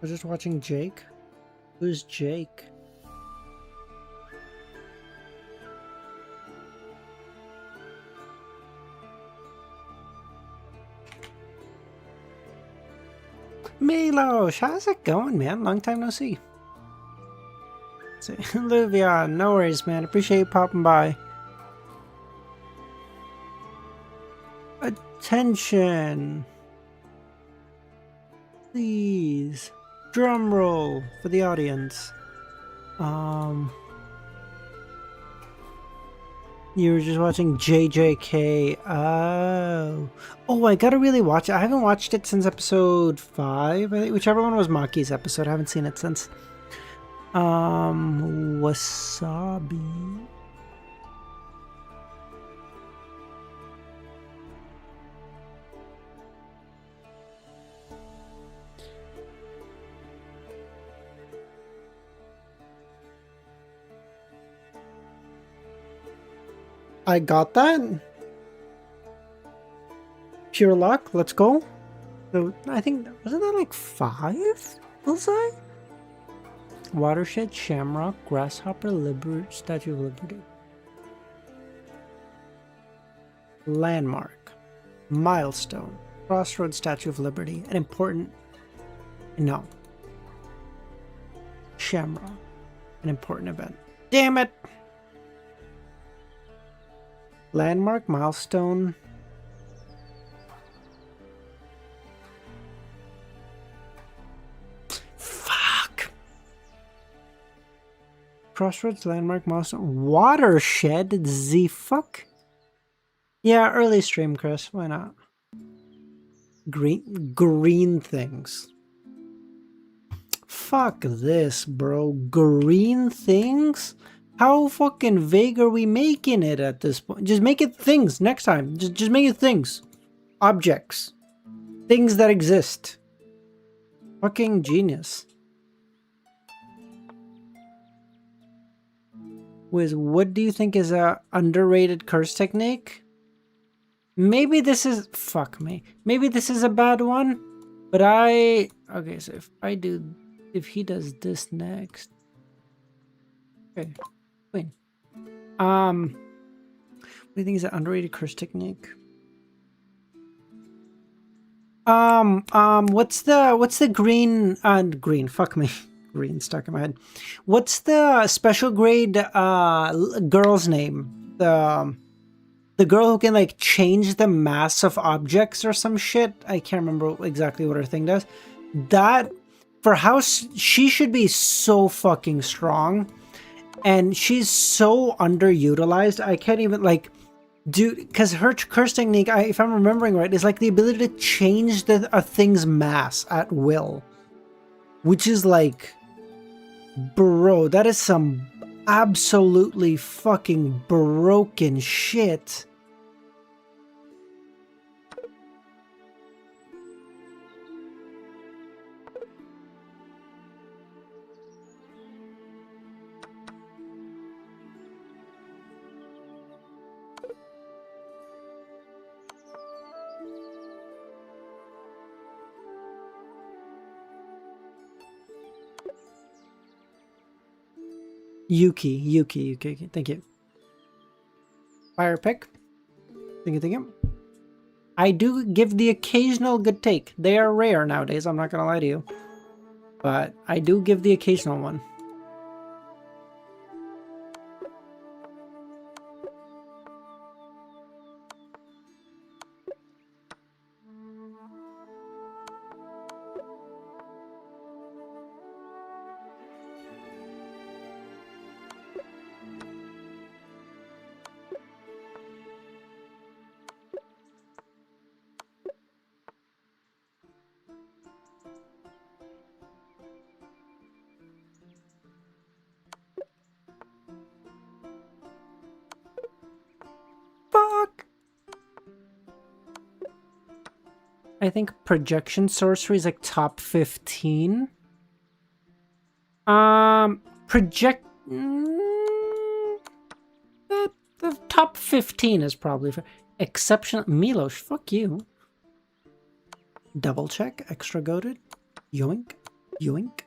was just watching Jake. Who's Jake? Milosh, how's it going, man? Long time no see. Olivia, no worries, man. Appreciate you popping by. Attention. Please. Drum roll for the audience. You were just watching JJK. Oh, I gotta really watch it. I haven't watched it since episode 5, I think, whichever one was Maki's episode. I haven't seen it since. Wasabi. I got that. Pure luck. Let's go. So I think, wasn't that like 5? Was I? Watershed, Shamrock, Grasshopper, Statue of Liberty. Landmark. Milestone. Crossroads, Statue of Liberty. An important... No. Shamrock. An important event. Damn it! Landmark, milestone. Fuck. Crossroads, landmark, milestone, watershed. The fuck? Yeah, early stream, Chris. Why not? Green things. Fuck this, bro. Green things? How fucking vague are we making it at this point? Just make it things next time. Just make it things. Objects. Things that exist. Fucking genius. Wiz, what do you think is a underrated curse technique? Maybe this is... Fuck me. Maybe this is a bad one. But I... Okay, so if he does this next... Okay. Wait. What do you think is an underrated curse technique? What's the green, fuck me. Green stuck in my head. What's the special grade girl's name? The girl who can like change the mass of objects or some shit. I can't remember exactly what her thing does. That, for how she should be so fucking strong. And she's so underutilized. I can't even like do, because her curse technique, if I'm remembering right, is like the ability to change a thing's mass at will, which is like, bro, that is some absolutely fucking broken shit. Yuki, thank you. Fire pick. Thank you. I do give the occasional good take. They are rare nowadays, I'm not gonna lie to you. But I do give the occasional one. I think projection sorcery is like top 15. The top 15 is probably for exceptional. Milosh, fuck you. Double check, extra goated. Yoink. Yoink.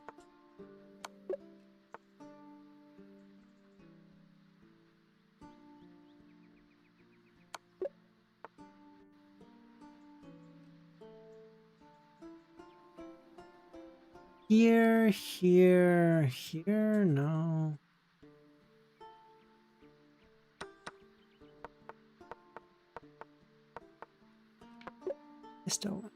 Here, no. I still want.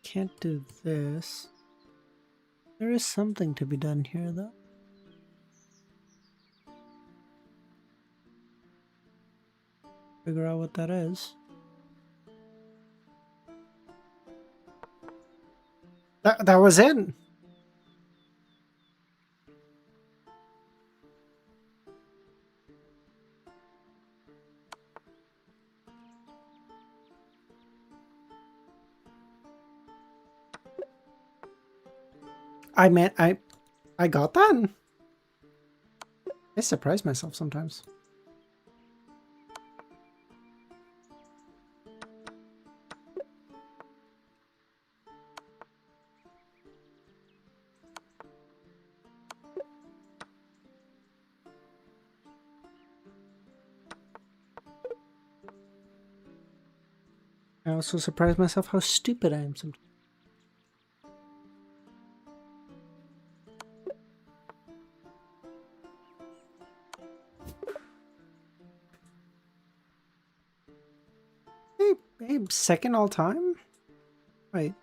Can't do this. There is something to be done here, though. Figure out what that is. That was it. I meant I got that. I surprise myself sometimes. I also surprise myself how stupid I am sometimes. Hey, babe, second all time? Wait.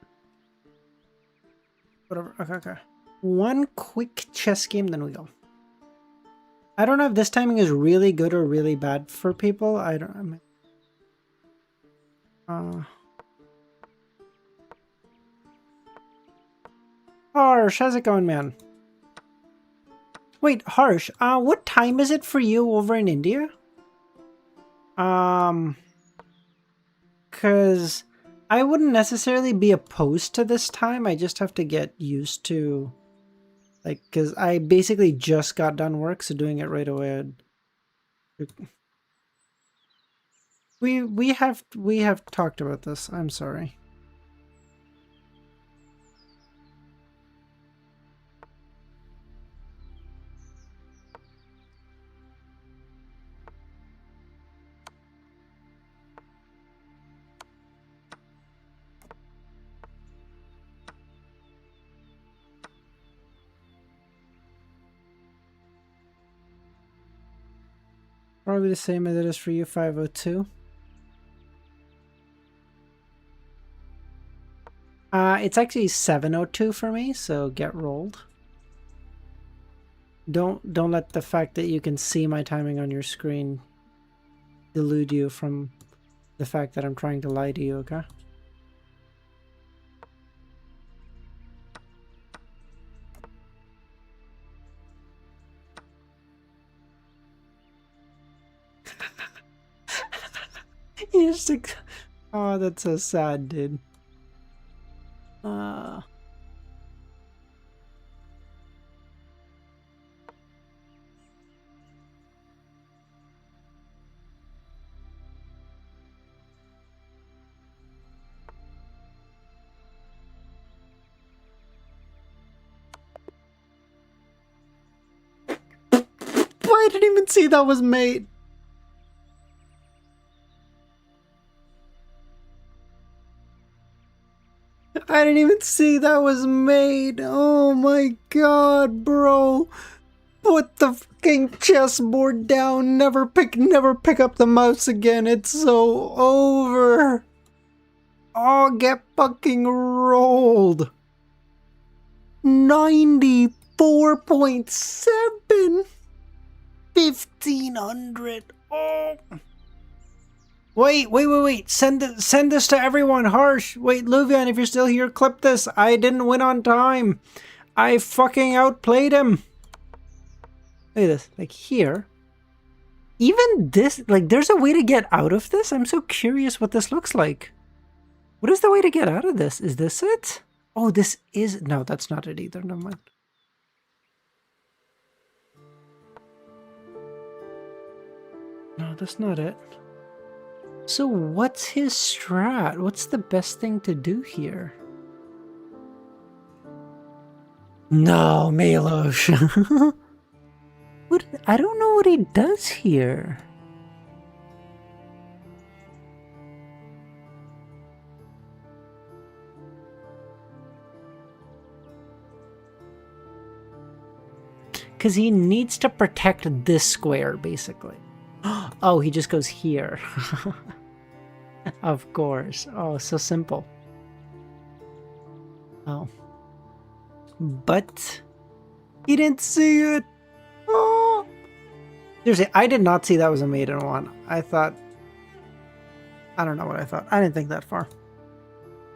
Whatever. Okay. One quick chess game, then we go. I don't know if this timing is really good or really bad for people. I don't know. Harsh, how's it going, man? Wait, Harsh, what time is it for you over in India? Because I wouldn't necessarily be opposed to this time. I just have to get used to, like, because I basically just got done work, so doing it right away. We have talked about this. I'm sorry. Probably the same as it is for you, 502. It's actually 702 for me, so get rolled. Don't let the fact that you can see my timing on your screen delude you from the fact that I'm trying to lie to you, okay? You just oh, that's so sad, dude. I didn't even see that was made. I didn't even see that was made. Oh my god, bro. Put the fucking chessboard down. Never pick up the mouse again. It's so over. Oh, get fucking rolled. 94.7. 1500. Oh. Wait. Send this to everyone, Harsh. Wait, Luvian, if you're still here, clip this. I didn't win on time. I fucking outplayed him. Look at this. Like here. Even this, like, there's a way to get out of this? I'm so curious what this looks like. What is the way to get out of this? Is this it? Oh, this is... No, that's not it either. Never mind. No, that's not it. So what's his strat? What's the best thing to do here? No, Milos. What? I don't know what he does here. Because he needs to protect this square, basically. Oh, he just goes here. Of course. Oh, so simple. Oh. But he didn't see it. Oh. Seriously, I did not see that was a maiden one. I thought... I don't know what I thought. I didn't think that far.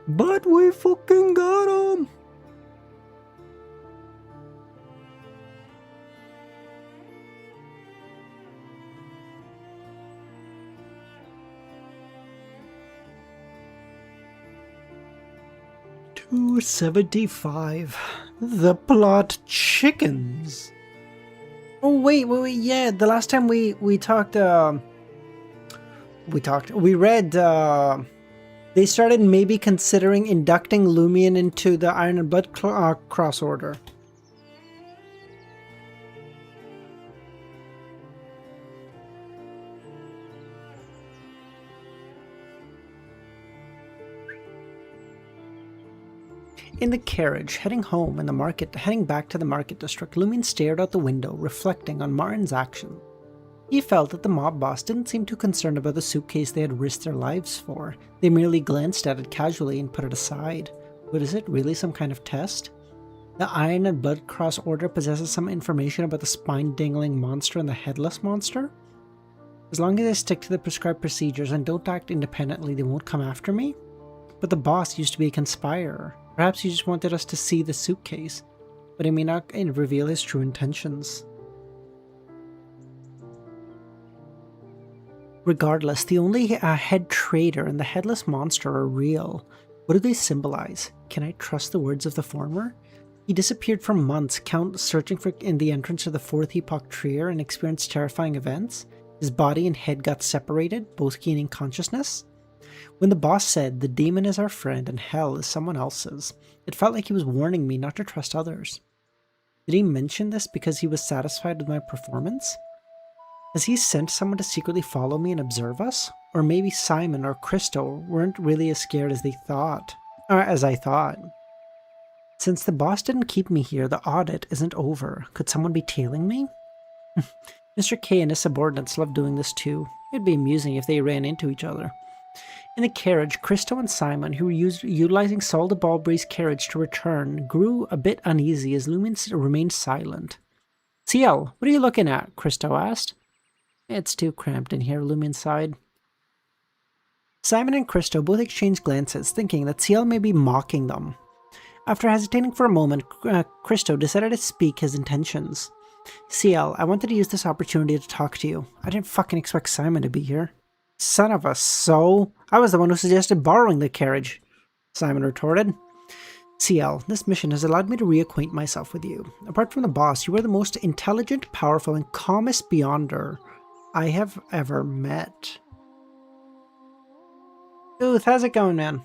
But we fucking got him! $275. The plot chickens. Oh wait, yeah. The last time we talked, we read. They started maybe considering inducting Lumion into the Iron and Blood Cross Order. In the carriage, heading back to the market district, Lumion stared out the window, reflecting on Martin's action. He felt that the mob boss didn't seem too concerned about the suitcase they had risked their lives for. They merely glanced at it casually and put it aside. But is it really some kind of test? The Iron and Blood Cross Order possesses some information about the spine-dangling monster and the headless monster? As long as I stick to the prescribed procedures and don't act independently, they won't come after me? But the boss used to be a conspirer. Perhaps he just wanted us to see the suitcase, but he may not reveal his true intentions. Regardless, the only head traitor and the headless monster are real. What do they symbolize? Can I trust the words of the former? He disappeared for months, searching in the entrance to the Fourth Epoch Trier and experienced terrifying events. His body and head got separated, both gaining consciousness. When the boss said, "The demon is our friend and hell is someone else's," it felt like he was warning me not to trust others. Did he mention this because he was satisfied with my performance? Has he sent someone to secretly follow me and observe us? Or maybe Simon or Christo weren't really as scared as I thought. Since the boss didn't keep me here, the audit isn't over. Could someone be tailing me? Mr. K and his subordinates love doing this too. It'd be amusing if they ran into each other. In the carriage, Christo and Simon, who were utilizing Saul de Balbre's carriage to return, grew a bit uneasy as Lumion remained silent. "CL, what are you looking at?" Christo asked. "It's too cramped in here," Lumion sighed. Simon and Christo both exchanged glances, thinking that CL may be mocking them. After hesitating for a moment, Christo decided to speak his intentions. "CL, I wanted to use this opportunity to talk to you. I didn't fucking expect Simon to be here." "Son of a so? I was the one who suggested borrowing the carriage," Simon retorted. "CL, this mission has allowed me to reacquaint myself with you. Apart from the boss, you are the most intelligent, powerful, and calmest beyonder I have ever met." Ooth, how's it going, man?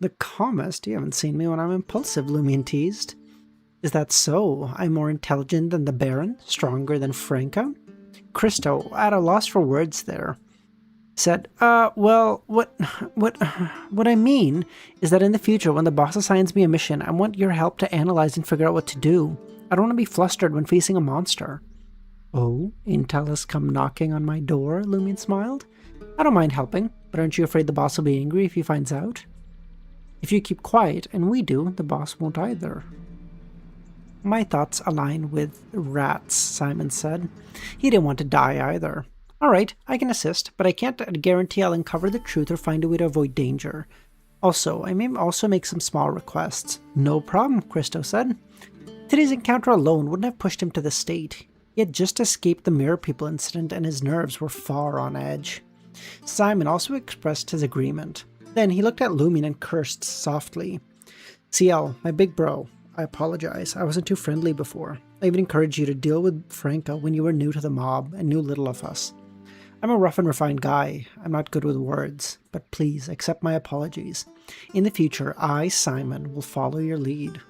"The calmest? You haven't seen me when I'm impulsive," Lumion teased. "Is that so? I'm more intelligent than the Baron? Stronger than Franca?" Christo, at a loss for words there, said, well, what I mean is that in the future, when the boss assigns me a mission, I want your help to analyze and figure out what to do. I don't want to be flustered when facing a monster." "Oh, intel has come knocking on my door," Lumion smiled. "I don't mind helping, but aren't you afraid the boss will be angry if he finds out?" "If you keep quiet, and we do, the boss won't either." "My thoughts align with rats," Simon said. He didn't want to die either. "Alright, I can assist, but I can't guarantee I'll uncover the truth or find a way to avoid danger. Also, I may also make some small requests." "No problem," Christo said. Today's encounter alone wouldn't have pushed him to this state. He had just escaped the mirror people incident and his nerves were far on edge. Simon also expressed his agreement. Then he looked at Lumion and cursed softly. CL, my big bro, I apologize. I wasn't too friendly before. I even encouraged you to deal with Franca when you were new to the mob and knew little of us. I'm a rough and refined guy. I'm not good with words, but please accept my apologies. In the future, I, Simon, will follow your lead.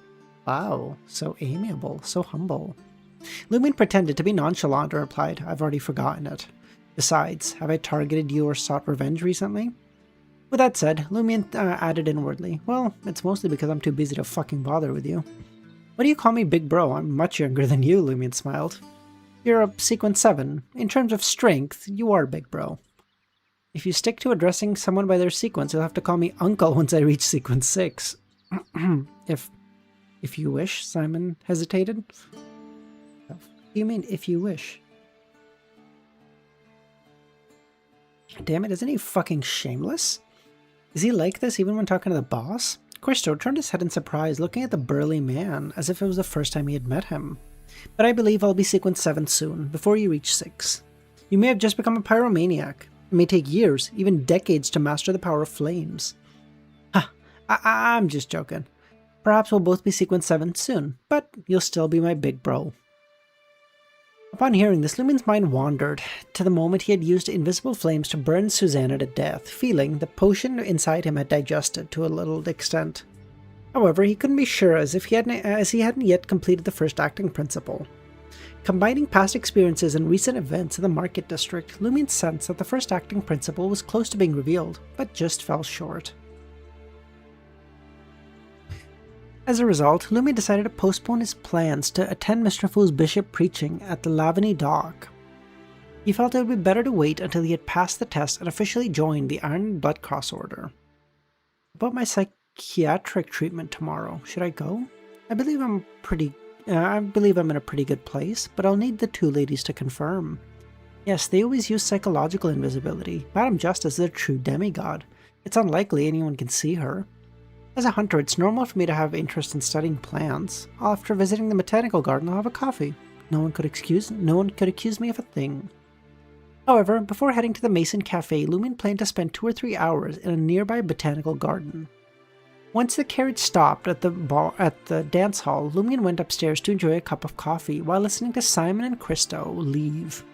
Wow, so amiable, so humble. Lumion pretended to be nonchalant and replied, I've already forgotten it. Besides, have I targeted you or sought revenge recently? With that said, Lumion added inwardly, well, it's mostly because I'm too busy to fucking bother with you. Why do you call me big bro? I'm much younger than you, Lumion smiled. You're a sequence 7. In terms of strength, you are big bro. If you stick to addressing someone by their sequence, you'll have to call me uncle once I reach sequence 6. If you wish, Simon hesitated. What do you mean, if you wish? Damn it, isn't he fucking shameless? Is he like this even when talking to the boss? Christo turned his head in surprise, looking at the burly man, as if it was the first time he had met him. But I believe I'll be sequence 7 soon, before you reach 6. You may have just become a pyromaniac. It may take years, even decades, to master the power of flames. I'm just joking. Perhaps we'll both be sequence 7 soon, but you'll still be my big bro. Upon hearing this, Lumion's mind wandered to the moment he had used invisible flames to burn Susanna to death, feeling the potion inside him had digested to a little extent. However, he couldn't be sure as he hadn't yet completed the first acting principle. Combining past experiences and recent events in the market district, Lumion sensed that the first acting principle was close to being revealed, but just fell short. As a result, Lumion decided to postpone his plans to attend Mr. Fu's bishop preaching at the Lavany Dock. He felt it would be better to wait until he had passed the test and officially joined the Iron Blood Cross Order. About my psychiatric treatment tomorrow, should I go? I believe I'm in a pretty good place, but I'll need the two ladies to confirm. Yes, they always use psychological invisibility. Madame Justice is a true demigod. It's unlikely anyone can see her. As a hunter, it's normal for me to have interest in studying plants. After visiting the botanical garden, I'll have a coffee. No one could accuse me of a thing. However, before heading to the Mason Cafe, Lumion planned to spend 2 or 3 hours in a nearby botanical garden. Once the carriage stopped at the dance hall, Lumion went upstairs to enjoy a cup of coffee while listening to Simon and Christo leave.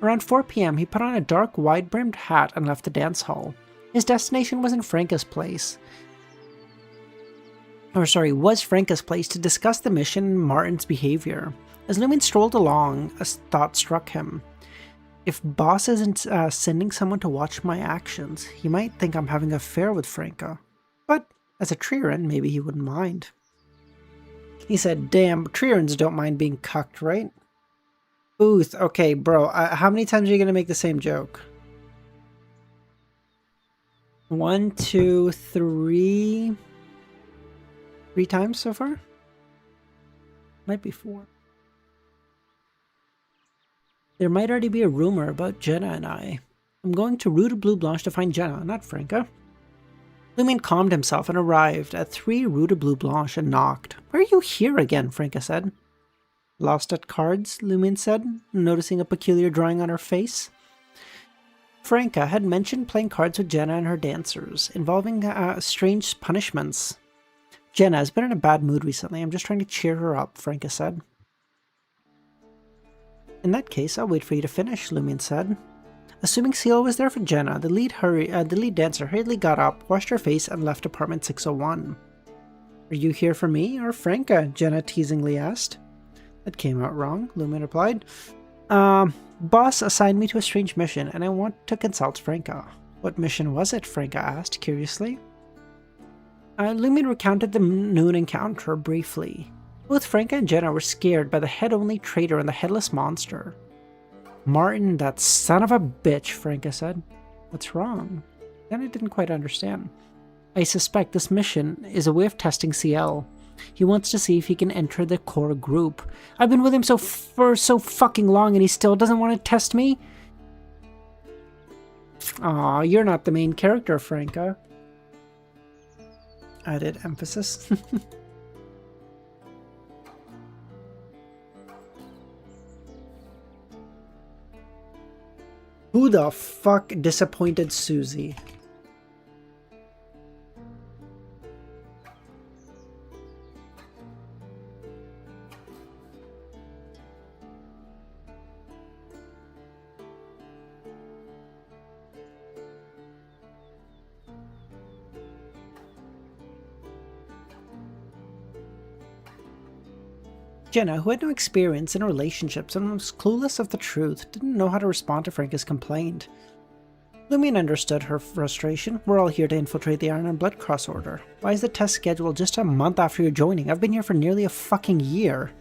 Around 4 p.m., he put on a dark, wide-brimmed hat and left the dance hall. His destination was Franca's place to discuss the mission and Martin's behavior. As Lumion strolled along, a thought struck him. If Boss isn't sending someone to watch my actions, he might think I'm having an affair with Franca. But as a Trieran, maybe he wouldn't mind. He said, damn, Trierans don't mind being cucked, right? Booth, okay, bro, how many times are you going to make the same joke? 1, 2, 3... 3 times so far? Might be 4. There might already be a rumor about Jenna and I. I'm going to Rue de Blue Blanche to find Jenna, not Franca. Lumion calmed himself and arrived at 3 Rue de Blue Blanche and knocked. Why are you here again? Franca said. Lost at cards, Lumion said, noticing a peculiar drawing on her face. Franca had mentioned playing cards with Jenna and her dancers, involving strange punishments. Jenna has been in a bad mood recently. I'm just trying to cheer her up, Franca said. In that case, I'll wait for you to finish, Lumion said. Assuming Seal was there for Jenna, the lead dancer hurriedly got up, washed her face, and left apartment 601. Are you here for me or Franca? Jenna teasingly asked. That came out wrong, Lumion replied. Boss assigned me to a strange mission, and I want to consult Franca. What mission was it? Franca asked, curiously. Lumion recounted the noon encounter briefly. Both Franca and Jenna were scared by the head-only traitor and the headless monster. Martin, that son of a bitch, Franca said. What's wrong? Jenna didn't quite understand. I suspect this mission is a way of testing CL. He wants to see if he can enter the core group. I've been with him for so fucking long and he still doesn't want to test me? Aw, you're not the main character, Franca. Added emphasis. What Who the fuck disappointed Susie? Jenna, who had no experience in relationships and was clueless of the truth, didn't know how to respond to Franca's complaint. Lumion understood her frustration. We're all here to infiltrate the Iron and Blood Cross Order. Why is the test scheduled just a month after you're joining? I've been here for nearly a fucking year.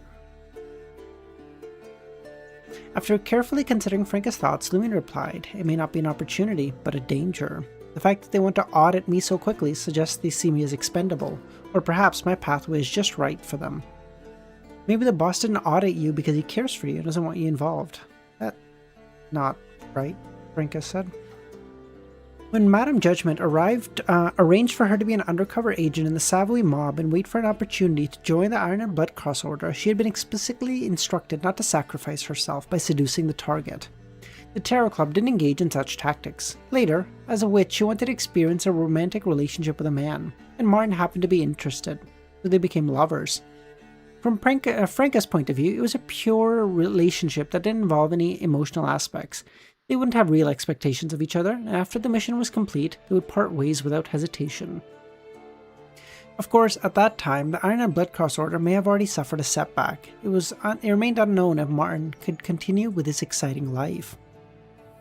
After carefully considering Franca's thoughts, Lumion replied, it may not be an opportunity, but a danger. The fact that they want to audit me so quickly suggests they see me as expendable, or perhaps my pathway is just right for them. Maybe the boss didn't audit you because he cares for you and doesn't want you involved. That's not right, Franca said. When Madame Judgment arrived, arranged for her to be an undercover agent in the Savoy mob and wait for an opportunity to join the Iron and Blood Cross Order, she had been explicitly instructed not to sacrifice herself by seducing the target. The Tarot Club didn't engage in such tactics. Later, as a witch, she wanted to experience a romantic relationship with a man, and Martin happened to be interested, so they became lovers. From Franca's point of view, it was a pure relationship that didn't involve any emotional aspects. They wouldn't have real expectations of each other, and after the mission was complete, they would part ways without hesitation. Of course, at that time, the Iron and Blood Cross Order may have already suffered a setback. It remained unknown if Martin could continue with his exciting life.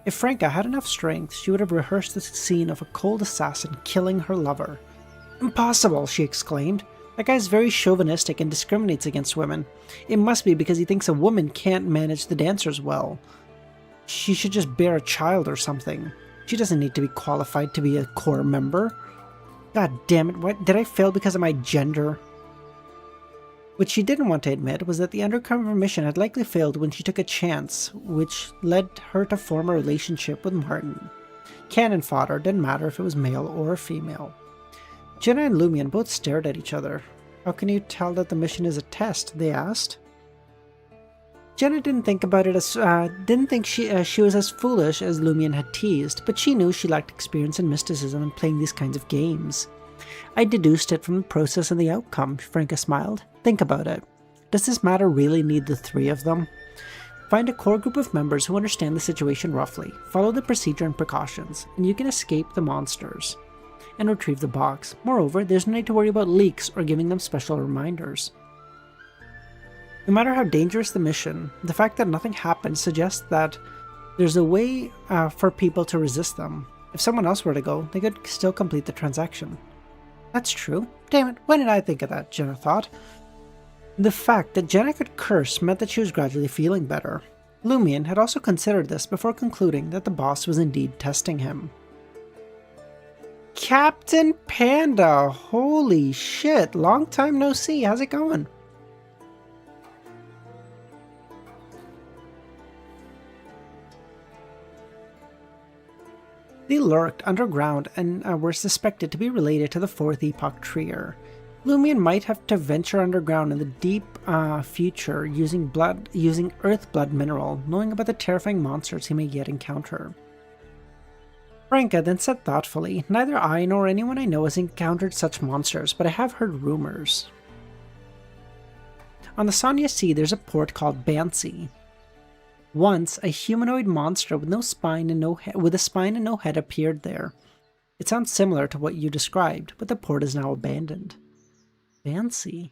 If Franca had enough strength, she would have rehearsed the scene of a cold assassin killing her lover. Impossible, she exclaimed. That guy's very chauvinistic and discriminates against women. It must be because he thinks a woman can't manage the dancers well. She should just bear a child or something. She doesn't need to be qualified to be a core member. God damn it, what? Did I fail because of my gender? What she didn't want to admit was that the undercover mission had likely failed when she took a chance, which led her to form a relationship with Martin. Cannon fodder didn't matter if it was male or female. Jenna and Lumion both stared at each other. How can you tell that the mission is a test? They asked. Jenna didn't think about it as she was as foolish as Lumion had teased, but she knew she lacked experience in mysticism and playing these kinds of games. I deduced it from the process and the outcome, Franca smiled. Think about it. Does this matter really need the three of them? Find a core group of members who understand the situation roughly, follow the procedure and precautions, and you can escape the monsters and retrieve the box. Moreover, there's no need to worry about leaks or giving them special reminders. No matter how dangerous the mission, the fact that nothing happened suggests that there's a way for people to resist them. If someone else were to go, they could still complete the transaction. That's true. Damn it, why didn't I think of that, Jenna thought. The fact that Jenna could curse meant that she was gradually feeling better. Lumion had also considered this before concluding that the boss was indeed testing him. Captain Panda! Holy shit, long time no see, how's it going? They lurked underground and were suspected to be related to the Fourth Epoch Trier. Lumion might have to venture underground in the deep future using earth blood mineral, knowing about the terrifying monsters he may yet encounter. Franca then said thoughtfully, neither I nor anyone I know has encountered such monsters, but I have heard rumors. On the Sonia Sea there's a port called Bansi. Once, a humanoid monster with a spine and no head appeared there. It sounds similar to what you described, but the port is now abandoned. Bansi?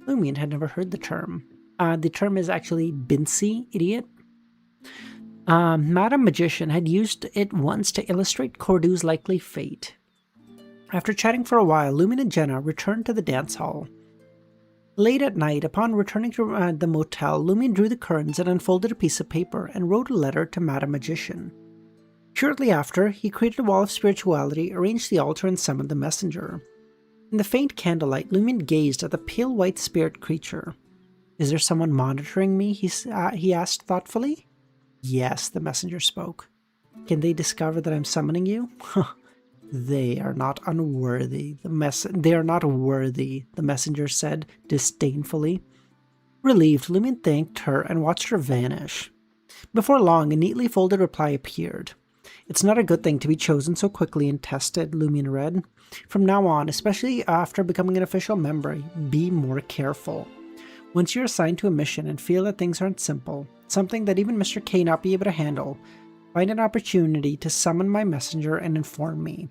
Lumion had never heard the term. The term is actually Binsi, idiot. Madame Magician had used it once to illustrate Cordu's likely fate. After chatting for a while, Lumion and Jenna returned to the dance hall. Late at night, upon returning to the motel, Lumion drew the curtains and unfolded a piece of paper and wrote a letter to Madame Magician. Shortly after, he created a wall of spirituality, arranged the altar, and summoned the messenger. In the faint candlelight, Lumion gazed at the pale white spirit creature. Is there someone monitoring me? He asked thoughtfully. Yes, the messenger spoke. Can they discover that I'm summoning you? They are not unworthy. They are not worthy, the messenger said disdainfully. Relieved, Lumion thanked her and watched her vanish. Before long, a neatly folded reply appeared. It's not a good thing to be chosen so quickly and tested, Lumion read. From now on, especially after becoming an official member, be more careful. Once you're assigned to a mission and feel that things aren't simple, something that even Mr. K not be able to handle, find an opportunity to summon my messenger and inform me.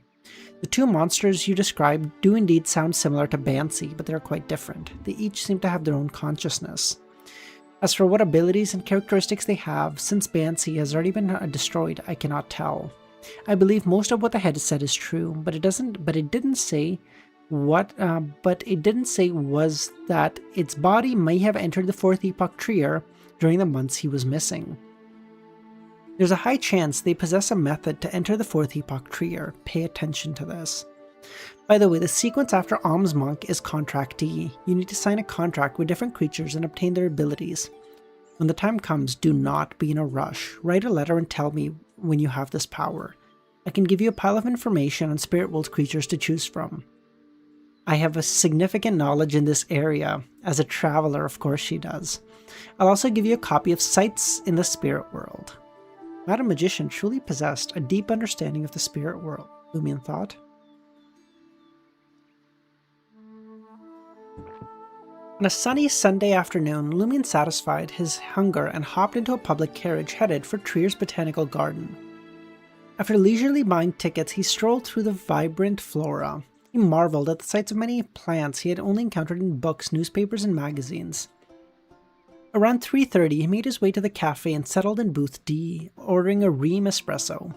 The two monsters you described do indeed sound similar to Bansi, but they're quite different. They each seem to have their own consciousness. As for what abilities and characteristics they have, since Bansi has already been destroyed, I cannot tell. I believe most of what the head said is true, but it didn't say was that its body may have entered the fourth epoch Trier during the months he was missing. There's a high chance they possess a method to enter the fourth epoch Trier. Pay attention to this. By the way, the sequence after Om's Monk is Contractee. You need to sign a contract with different creatures and obtain their abilities. When the time comes, do not be in a rush. Write a letter and tell me when you have this power. I can give you a pile of information on Spirit World creatures to choose from. I have a significant knowledge in this area. As a traveler, of course she does. I'll also give you a copy of Sights in the Spirit World. Madam Magician truly possessed a deep understanding of the spirit world, Lumion thought. On a sunny Sunday afternoon, Lumion satisfied his hunger and hopped into a public carriage headed for Trier's Botanical Garden. After leisurely buying tickets, he strolled through the vibrant flora. He marveled at the sights of many plants he had only encountered in books, newspapers, and magazines. Around 3:30, he made his way to the cafe and settled in booth D, ordering a Ream espresso.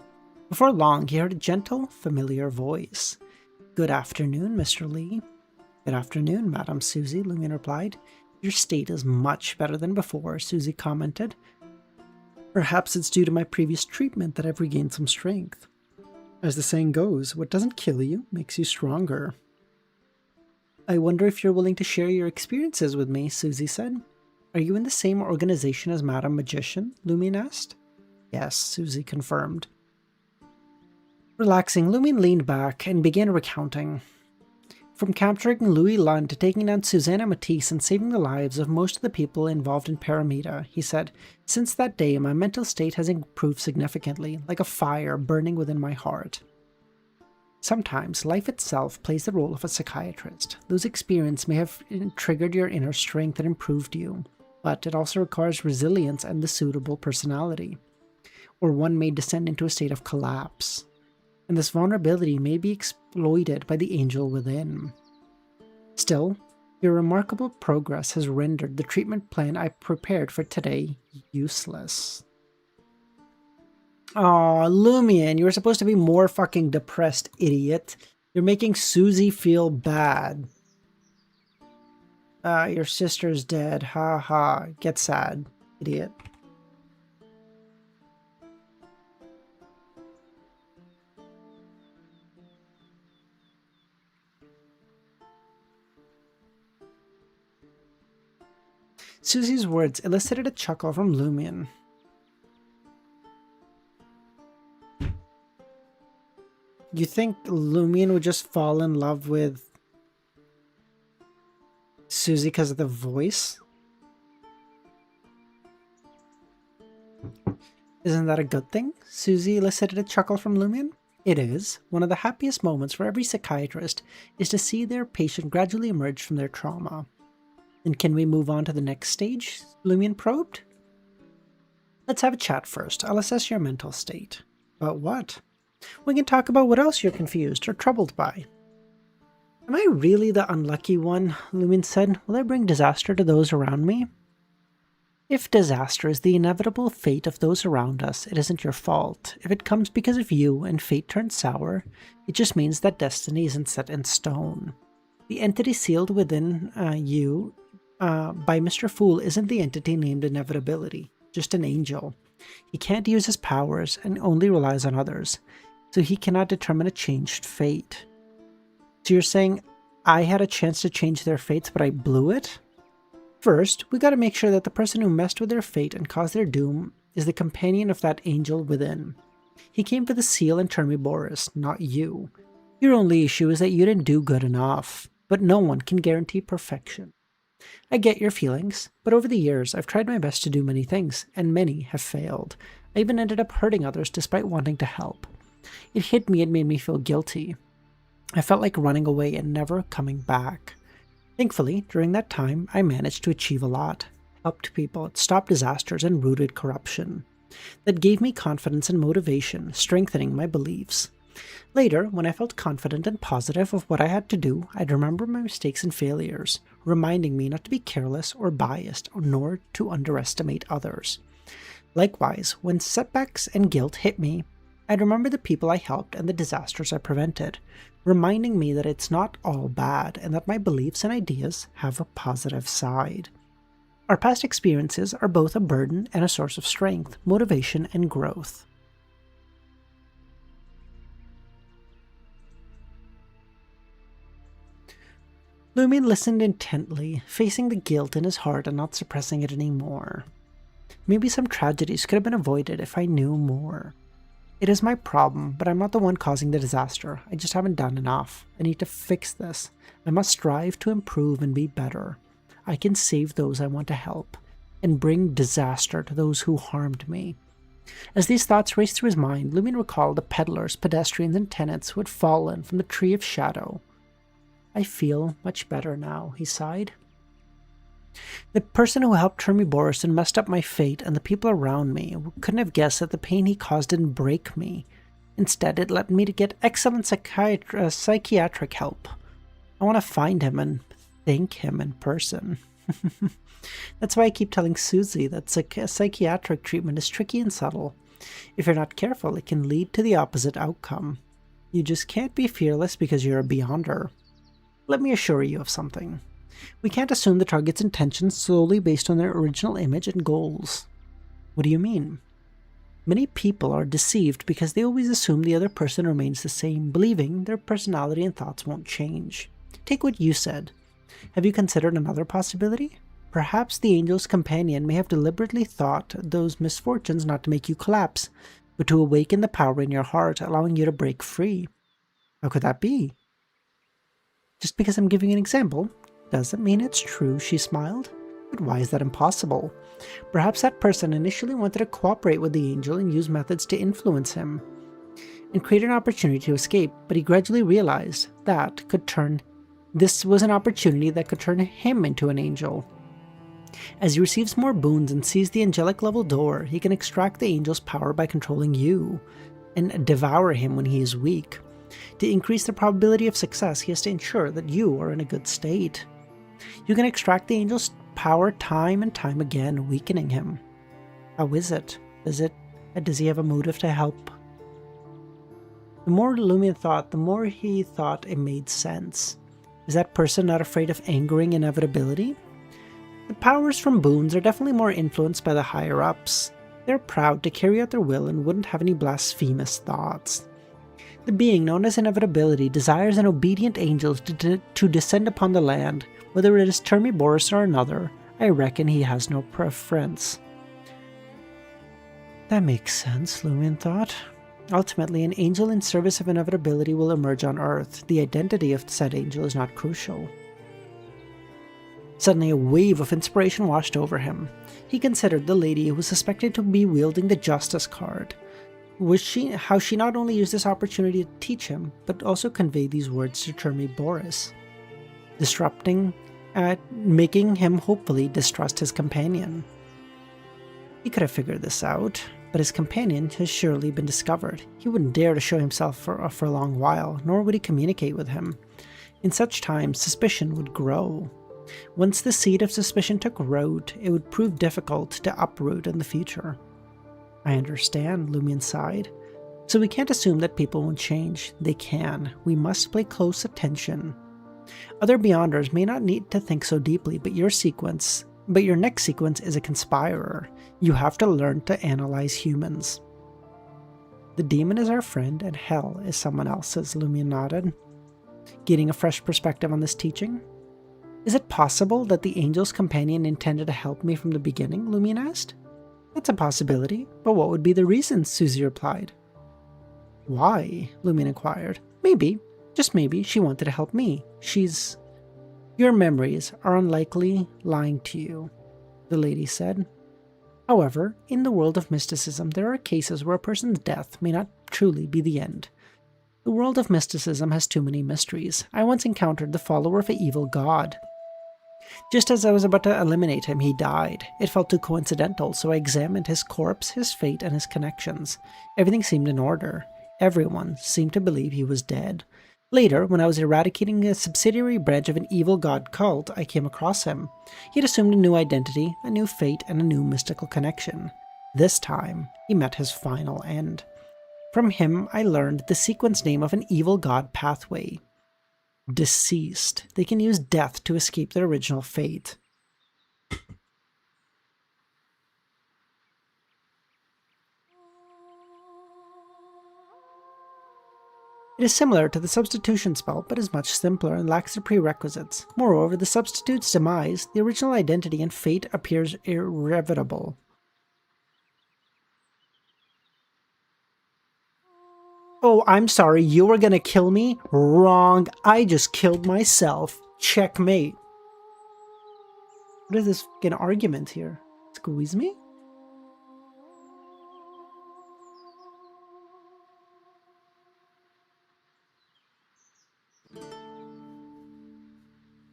Before long, he heard a gentle, familiar voice. "Good afternoon, Mr. Lee." "Good afternoon, Madame Susie," Lumion replied. "Your state is much better than before," Susie commented. "Perhaps it's due to my previous treatment that I've regained some strength. As the saying goes, what doesn't kill you makes you stronger." "I wonder if you're willing to share your experiences with me," Susie said. "Are you in the same organization as Madame Magician?" Lumion asked. "Yes," Susie confirmed. Relaxing, Lumion leaned back and began recounting. From capturing Louis Lund to taking down Susanna Matisse and saving the lives of most of the people involved in Paramita, he said, "Since that day, my mental state has improved significantly, like a fire burning within my heart." Sometimes, life itself plays the role of a psychiatrist. Those experiences may have triggered your inner strength and improved you, but it also requires resilience and the suitable personality, or one may descend into a state of collapse. And this vulnerability may be exploited by the angel within. Still, your remarkable progress has rendered the treatment plan I prepared for today useless. Aw, Lumion, you were supposed to be more fucking depressed, idiot. You're making Susie feel bad. Your sister's dead. Ha ha. Get sad, idiot. Susie's words elicited a chuckle from Lumion. You think Lumion would just fall in love with Susie because of the voice? Isn't that a good thing? Susie elicited a chuckle from Lumion. It is. One of the happiest moments for every psychiatrist is to see their patient gradually emerge from their trauma. And can we move on to the next stage? Lumion probed. Let's have a chat first. I'll assess your mental state. About what? We can talk about what else you're confused or troubled by. Am I really the unlucky one? Lumion said. Will I bring disaster to those around me? If disaster is the inevitable fate of those around us, it isn't your fault. If it comes because of you and fate turns sour, it just means that destiny isn't set in stone. The entity sealed within you by Mr. Fool isn't the entity named Inevitability, just an angel. He can't use his powers and only relies on others, so he cannot determine a changed fate. So you're saying I had a chance to change their fates, but I blew it? First, we gotta make sure that the person who messed with their fate and caused their doom is the companion of that angel within. He came for the seal and Termiboris, not you. Your only issue is that you didn't do good enough, but no one can guarantee perfection. I get your feelings, but over the years I've tried my best to do many things, and many have failed. I even ended up hurting others despite wanting to help. It hit me and made me feel guilty. I felt like running away and never coming back. Thankfully, during that time, I managed to achieve a lot. Helped people, stopped disasters, and rooted corruption. That gave me confidence and motivation, strengthening my beliefs. Later, when I felt confident and positive of what I had to do, I'd remember my mistakes and failures, reminding me not to be careless or biased, nor to underestimate others. Likewise, when setbacks and guilt hit me, I'd remember the people I helped and the disasters I prevented, reminding me that it's not all bad and that my beliefs and ideas have a positive side. Our past experiences are both a burden and a source of strength, motivation, and growth. Lumion listened intently, facing the guilt in his heart and not suppressing it anymore. Maybe some tragedies could have been avoided if I knew more. It is my problem, but I'm not the one causing the disaster. I just haven't done enough. I need to fix this. I must strive to improve and be better. I can save those I want to help, and bring disaster to those who harmed me. As these thoughts raced through his mind, Lumion recalled the peddlers, pedestrians, and tenants who had fallen from the Tree of Shadow. I feel much better now, he sighed. The person who helped turn me Boris and messed up my fate and the people around me couldn't have guessed that the pain he caused didn't break me. Instead, it led me to get excellent psychiatric help. I want to find him and thank him in person. That's why I keep telling Susie that psychiatric treatment is tricky and subtle. If you're not careful, it can lead to the opposite outcome. You just can't be fearless because you're a beyonder. Let me assure you of something. We can't assume the target's intentions solely based on their original image and goals. What do you mean? Many people are deceived because they always assume the other person remains the same, believing their personality and thoughts won't change. Take what you said. Have you considered another possibility? Perhaps the angel's companion may have deliberately thought those misfortunes not to make you collapse, but to awaken the power in your heart, allowing you to break free. How could that be? Just because I'm giving an example doesn't mean it's true, she smiled. But why is that impossible? Perhaps that person initially wanted to cooperate with the angel and use methods to influence him, and create an opportunity to escape, but he gradually realized this was an opportunity that could turn him into an angel. As he receives more boons and sees the angelic level door, he can extract the angel's power by controlling you, and devour him when he is weak. To increase the probability of success, he has to ensure that you are in a good state. You can extract the angel's power time and time again, weakening him. How is it? Does he have a motive to help? The more Lumion thought, the more he thought it made sense. Is that person not afraid of angering inevitability? The powers from boons are definitely more influenced by the higher-ups. They're proud to carry out their will and wouldn't have any blasphemous thoughts. The being known as inevitability desires an obedient angel to descend upon the land. Whether it is Termiboris or another, I reckon he has no preference. That makes sense, Lumion thought. Ultimately, an angel in service of inevitability will emerge on Earth. The identity of said angel is not crucial. Suddenly, a wave of inspiration washed over him. He considered the lady who was suspected to be wielding the Justice card. How she not only used this opportunity to teach him, but also convey these words to Termiboris, making him hopefully distrust his companion. He could have figured this out, but his companion has surely been discovered. He wouldn't dare to show himself for a long while, nor would he communicate with him. In such times, suspicion would grow. Once the seed of suspicion took root, it would prove difficult to uproot in the future. I understand, Lumion sighed. So we can't assume that people won't change. They can. We must pay close attention. Other Beyonders may not need to think so deeply, but your next sequence is a conspirer. You have to learn to analyze humans. The demon is our friend, and hell is someone else's, Lumion nodded, gaining a fresh perspective on this teaching. Is it possible that the angel's companion intended to help me from the beginning? Lumion asked. That's a possibility, but what would be the reason? Susie replied. Why? Lumion inquired. Maybe, just maybe, she wanted to help me. She's Your memories are unlikely lying to you, the lady said. However, in the world of mysticism, there are cases where a person's death may not truly be the end. The world of mysticism has too many mysteries. I once encountered the follower of an evil god. Just as I was about to eliminate him, he died. It felt too coincidental, so I examined his corpse, his fate, and his connections. Everything seemed in order. Everyone seemed to believe he was dead. Later, when I was eradicating a subsidiary branch of an evil god cult, I came across him. He had assumed a new identity, a new fate, and a new mystical connection. This time, he met his final end. From him, I learned the sequence name of an evil god pathway. Deceased. They can use death to escape their original fate. It is similar to the substitution spell, but is much simpler and lacks the prerequisites. Moreover, the substitute's demise, the original identity and fate appears irrevocable. Oh, I'm sorry, you were gonna kill me? Wrong, I just killed myself. Checkmate. What is this fucking argument here? Squeeze me?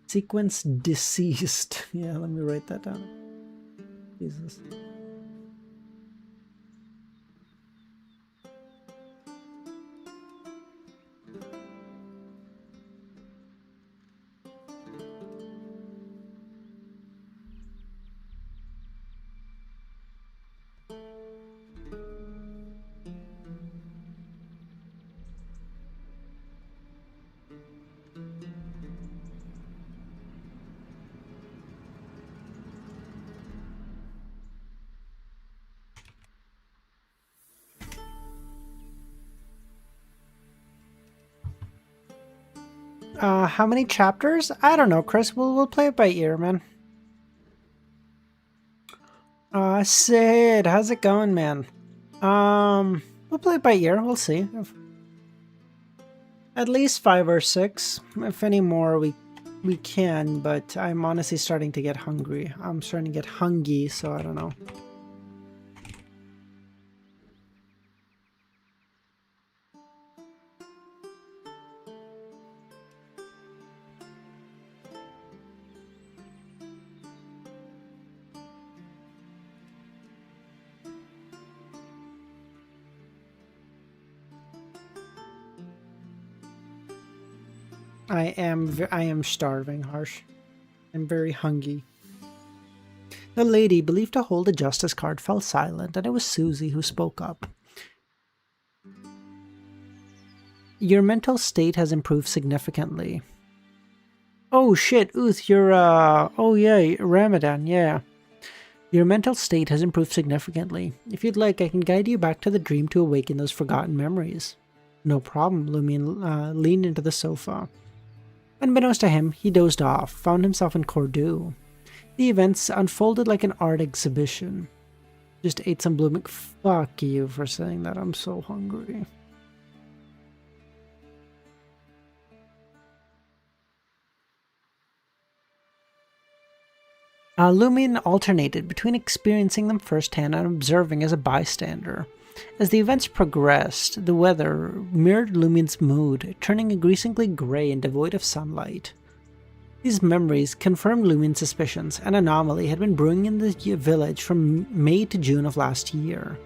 Sequence deceased. Yeah, let me write that down. Jesus. How many chapters? I don't know, Chris. We'll play it by ear, man. Sid, how's it going, man? We'll play it by ear. We'll see. At least 5 or 6. If any more, we can. But I'm honestly starting to get hungry. I'm starting to get hungry, so I don't know. I am starving, Harsh. I'm very hungry. The lady, believed to hold a justice card, fell silent, and it was Susie who spoke up. Your mental state has improved significantly. Oh shit, Uth, you're oh yeah, Ramadan, yeah. Your mental state has improved significantly. If you'd like, I can guide you back to the dream to awaken those forgotten memories. No problem, Lumion leaned into the sofa. Unbeknownst to him, he dozed off, found himself in Cordoue. The events unfolded like an art exhibition. Just ate some blooming. Fuck you for saying that, I'm so hungry. Lumion alternated between experiencing them firsthand and observing as a bystander. As the events progressed, the weather mirrored Lumion's mood, turning increasingly grey and devoid of sunlight. These memories confirmed Lumion's suspicions. An anomaly had been brewing in the village from May to June of last year.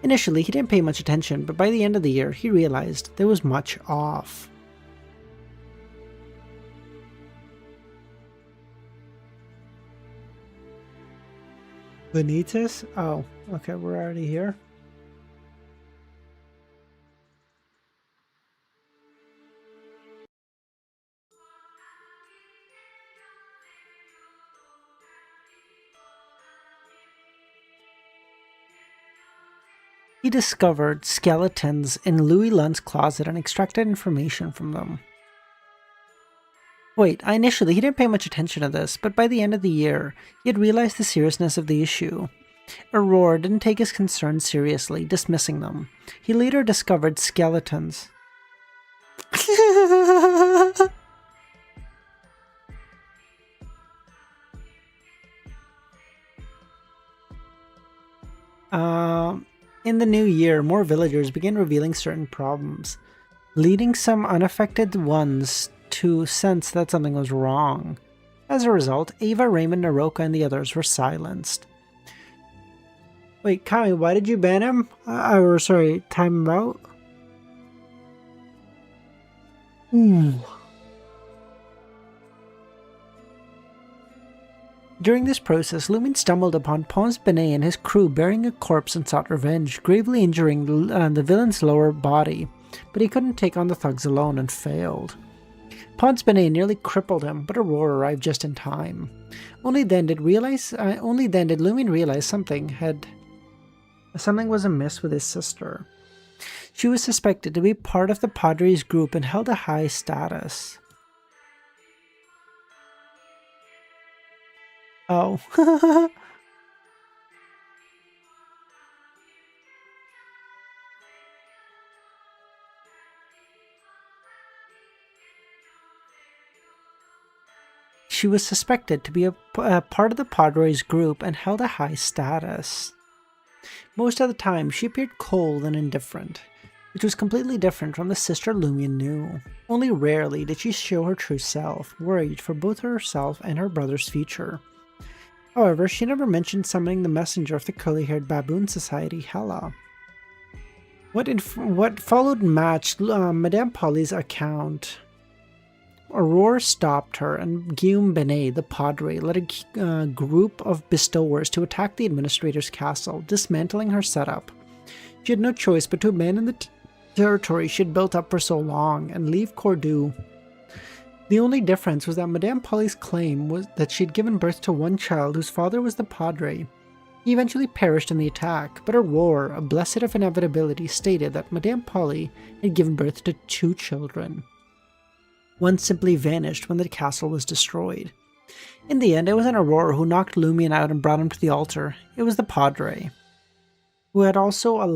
Initially, he didn't pay much attention, but by the end of the year, he realized there was much off. Benitez? Oh, okay, we're already here. He discovered skeletons in Louis Lund's closet and extracted information from them. Wait, initially he didn't pay much attention to this, but by the end of the year, he had realized the seriousness of the issue. Aurora didn't take his concerns seriously, dismissing them. He later discovered skeletons. In the new year, more villagers began revealing certain problems, leading some unaffected ones to sense that something was wrong. As a result, Ava, Raymond, Naroka, and the others were silenced. Wait, Kami, why did you ban him? Or sorry, time him out? During this process, Lumin stumbled upon Pons Benet and his crew burying a corpse and sought revenge, gravely injuring the villain's lower body, but he couldn't take on the thugs alone and failed. Pons Benet nearly crippled him, but Aurora arrived just in time. Only then did Lumin realize something was amiss with his sister. She was suspected to be part of the Padres group and held a high status. Oh. She was suspected to be a part of the Padres group and held a high status. Most of the time, she appeared cold and indifferent, which was completely different from the sister Lumion knew. Only rarely did she show her true self, worried for both herself and her brother's future. However, she never mentioned summoning the messenger of the curly-haired baboon society, Hela. What followed matched Madame Polly's account. Aurora stopped her, and Guillaume Benet, the Padre, led a group of bestowers to attack the administrator's castle, dismantling her setup. She had no choice but to abandon the territory she had built up for so long and leave Cordoue. The only difference was that Madame Polly's claim was that she had given birth to one child whose father was the Padre. He eventually perished in the attack, but Aurora, blessed of inevitability, stated that Madame Polly had given birth to 2 children. One simply vanished when the castle was destroyed. In the end, it wasn't Aurora who knocked Lumion out and brought him to the altar. It was the Padre, who had also a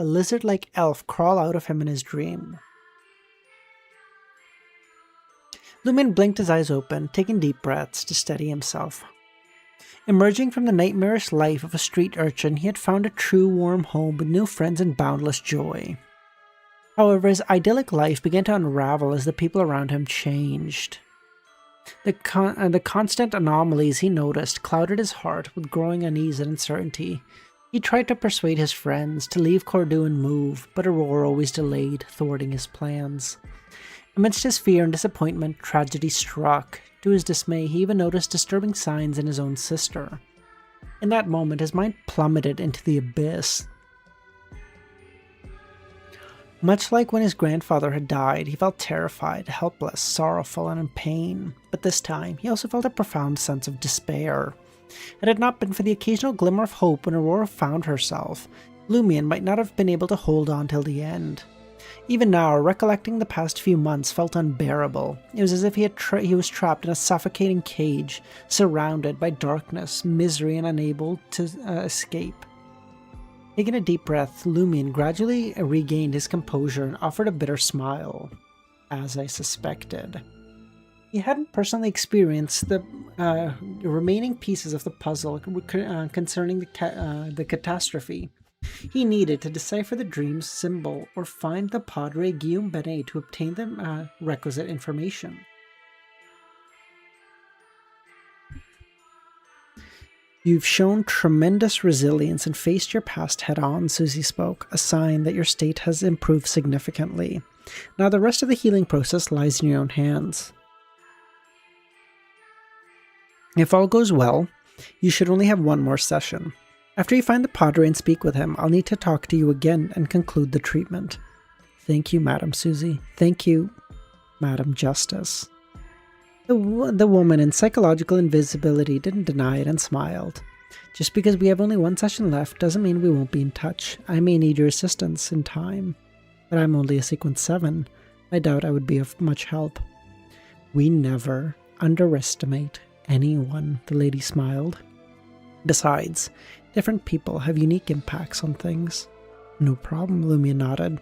lizard-like elf crawl out of him in his dream. Lumion blinked his eyes open, taking deep breaths to steady himself. Emerging from the nightmarish life of a street urchin, he had found a true warm home with new friends and boundless joy. However, his idyllic life began to unravel as the people around him changed. The constant anomalies he noticed clouded his heart with growing unease and uncertainty. He tried to persuade his friends to leave Cordoue and move, but Aurora always delayed, thwarting his plans. Amidst his fear and disappointment, tragedy struck. To his dismay, he even noticed disturbing signs in his own sister. In that moment, his mind plummeted into the abyss. Much like when his grandfather had died, he felt terrified, helpless, sorrowful, and in pain. But this time, he also felt a profound sense of despair. Had it not been for the occasional glimmer of hope when Aurora found herself, Lumion might not have been able to hold on till the end. Even now, recollecting the past few months felt unbearable. It was as if he was trapped in a suffocating cage, surrounded by darkness, misery, and unable to escape. Taking a deep breath, Lumion gradually regained his composure and offered a bitter smile. As I suspected. He hadn't personally experienced the remaining pieces of the puzzle concerning the catastrophe. He needed to decipher the dream's symbol or find the Padre Guillaume Benet to obtain the requisite information. You've shown tremendous resilience and faced your past head-on, Susie spoke, a sign that your state has improved significantly. Now the rest of the healing process lies in your own hands. If all goes well, you should only have one more session. After you find the Padre and speak with him, I'll need to talk to you again and conclude the treatment. Thank you, Madam Susie. Thank you, Madam Justice. The woman in psychological invisibility didn't deny it and smiled. Just because we have only one session left doesn't mean we won't be in touch. I may need your assistance in time, but I'm only a sequence 7. I doubt I would be of much help. We never underestimate anyone, the lady smiled. Besides, different people have unique impacts on things. No problem, Lumia nodded.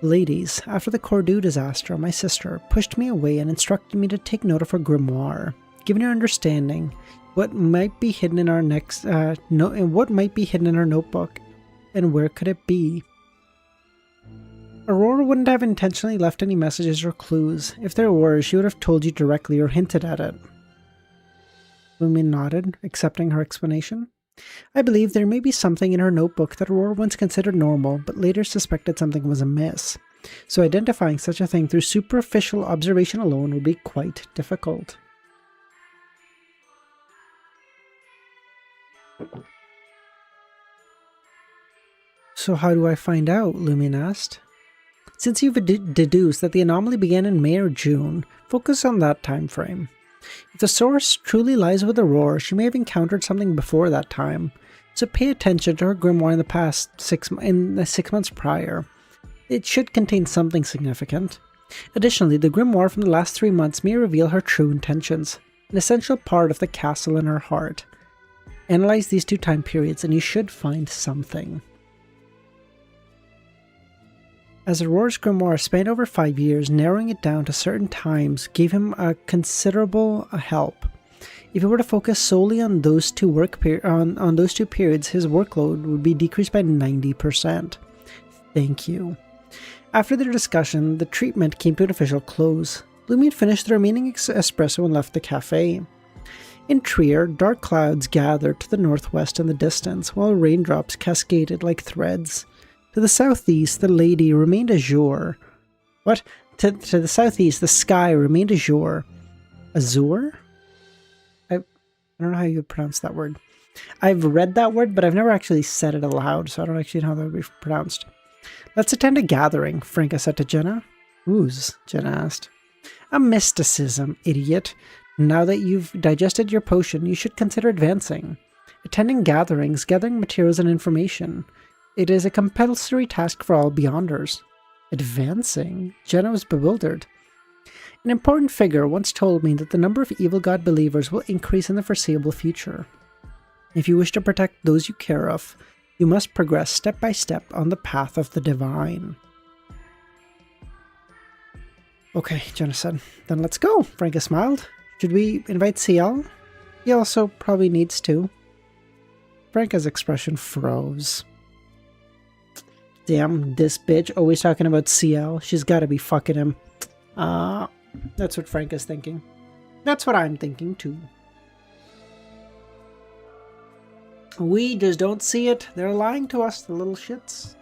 Ladies, after the Cordoue disaster, my sister pushed me away and instructed me to take note of her grimoire. Given your understanding, What might be hidden in our what might be hidden in our notebook, and where could it be? Aurora wouldn't have intentionally left any messages or clues. If there were, she would have told you directly or hinted at it. Lumion nodded, accepting her explanation. I believe there may be something in her notebook that Aurora once considered normal, but later suspected something was amiss. So identifying such a thing through superficial observation alone would be quite difficult. So how do I find out? Lumion asked. Since you've deduced that the anomaly began in May or June, focus on that time frame. If the source truly lies with Aurora, she may have encountered something before that time, so pay attention to her grimoire in the 6 months prior. It should contain something significant. Additionally, the grimoire from the last 3 months may reveal her true intentions, an essential part of the castle in her heart. Analyze these 2 time periods and you should find something. As Aurora's grimoire spanned over 5 years, narrowing it down to certain times gave him a considerable help. If he were to focus solely on those two periods, his workload would be decreased by 90%. Thank you. After their discussion, the treatment came to an official close. Lumion finished the remaining espresso and left the cafe. In Trier, dark clouds gathered to the northwest in the distance, while raindrops cascaded like threads. To the southeast, the lady remained azure. What? To the southeast, the sky remained azure. Azure? I don't know how you would pronounce that word. I've read that word, but I've never actually said it aloud, so I don't actually know how that would be pronounced. Let's attend a gathering, Franca said to Jenna. Whose? Jenna asked. A mysticism, idiot. Now that you've digested your potion, you should consider advancing. Attending gatherings, gathering materials and information. It is a compulsory task for all Beyonders. Advancing? Jenna was bewildered. An important figure once told me that the number of evil god believers will increase in the foreseeable future. If you wish to protect those you care of, you must progress step by step on the path of the divine. Okay, Jenna said. Then let's go, Franca smiled. Should we invite CL? He also probably needs to. Franca's expression froze. Damn, this bitch always talking about CL. She's gotta be fucking him. That's what Franca's thinking. That's what I'm thinking too. We just don't see it. They're lying to us, the little shits.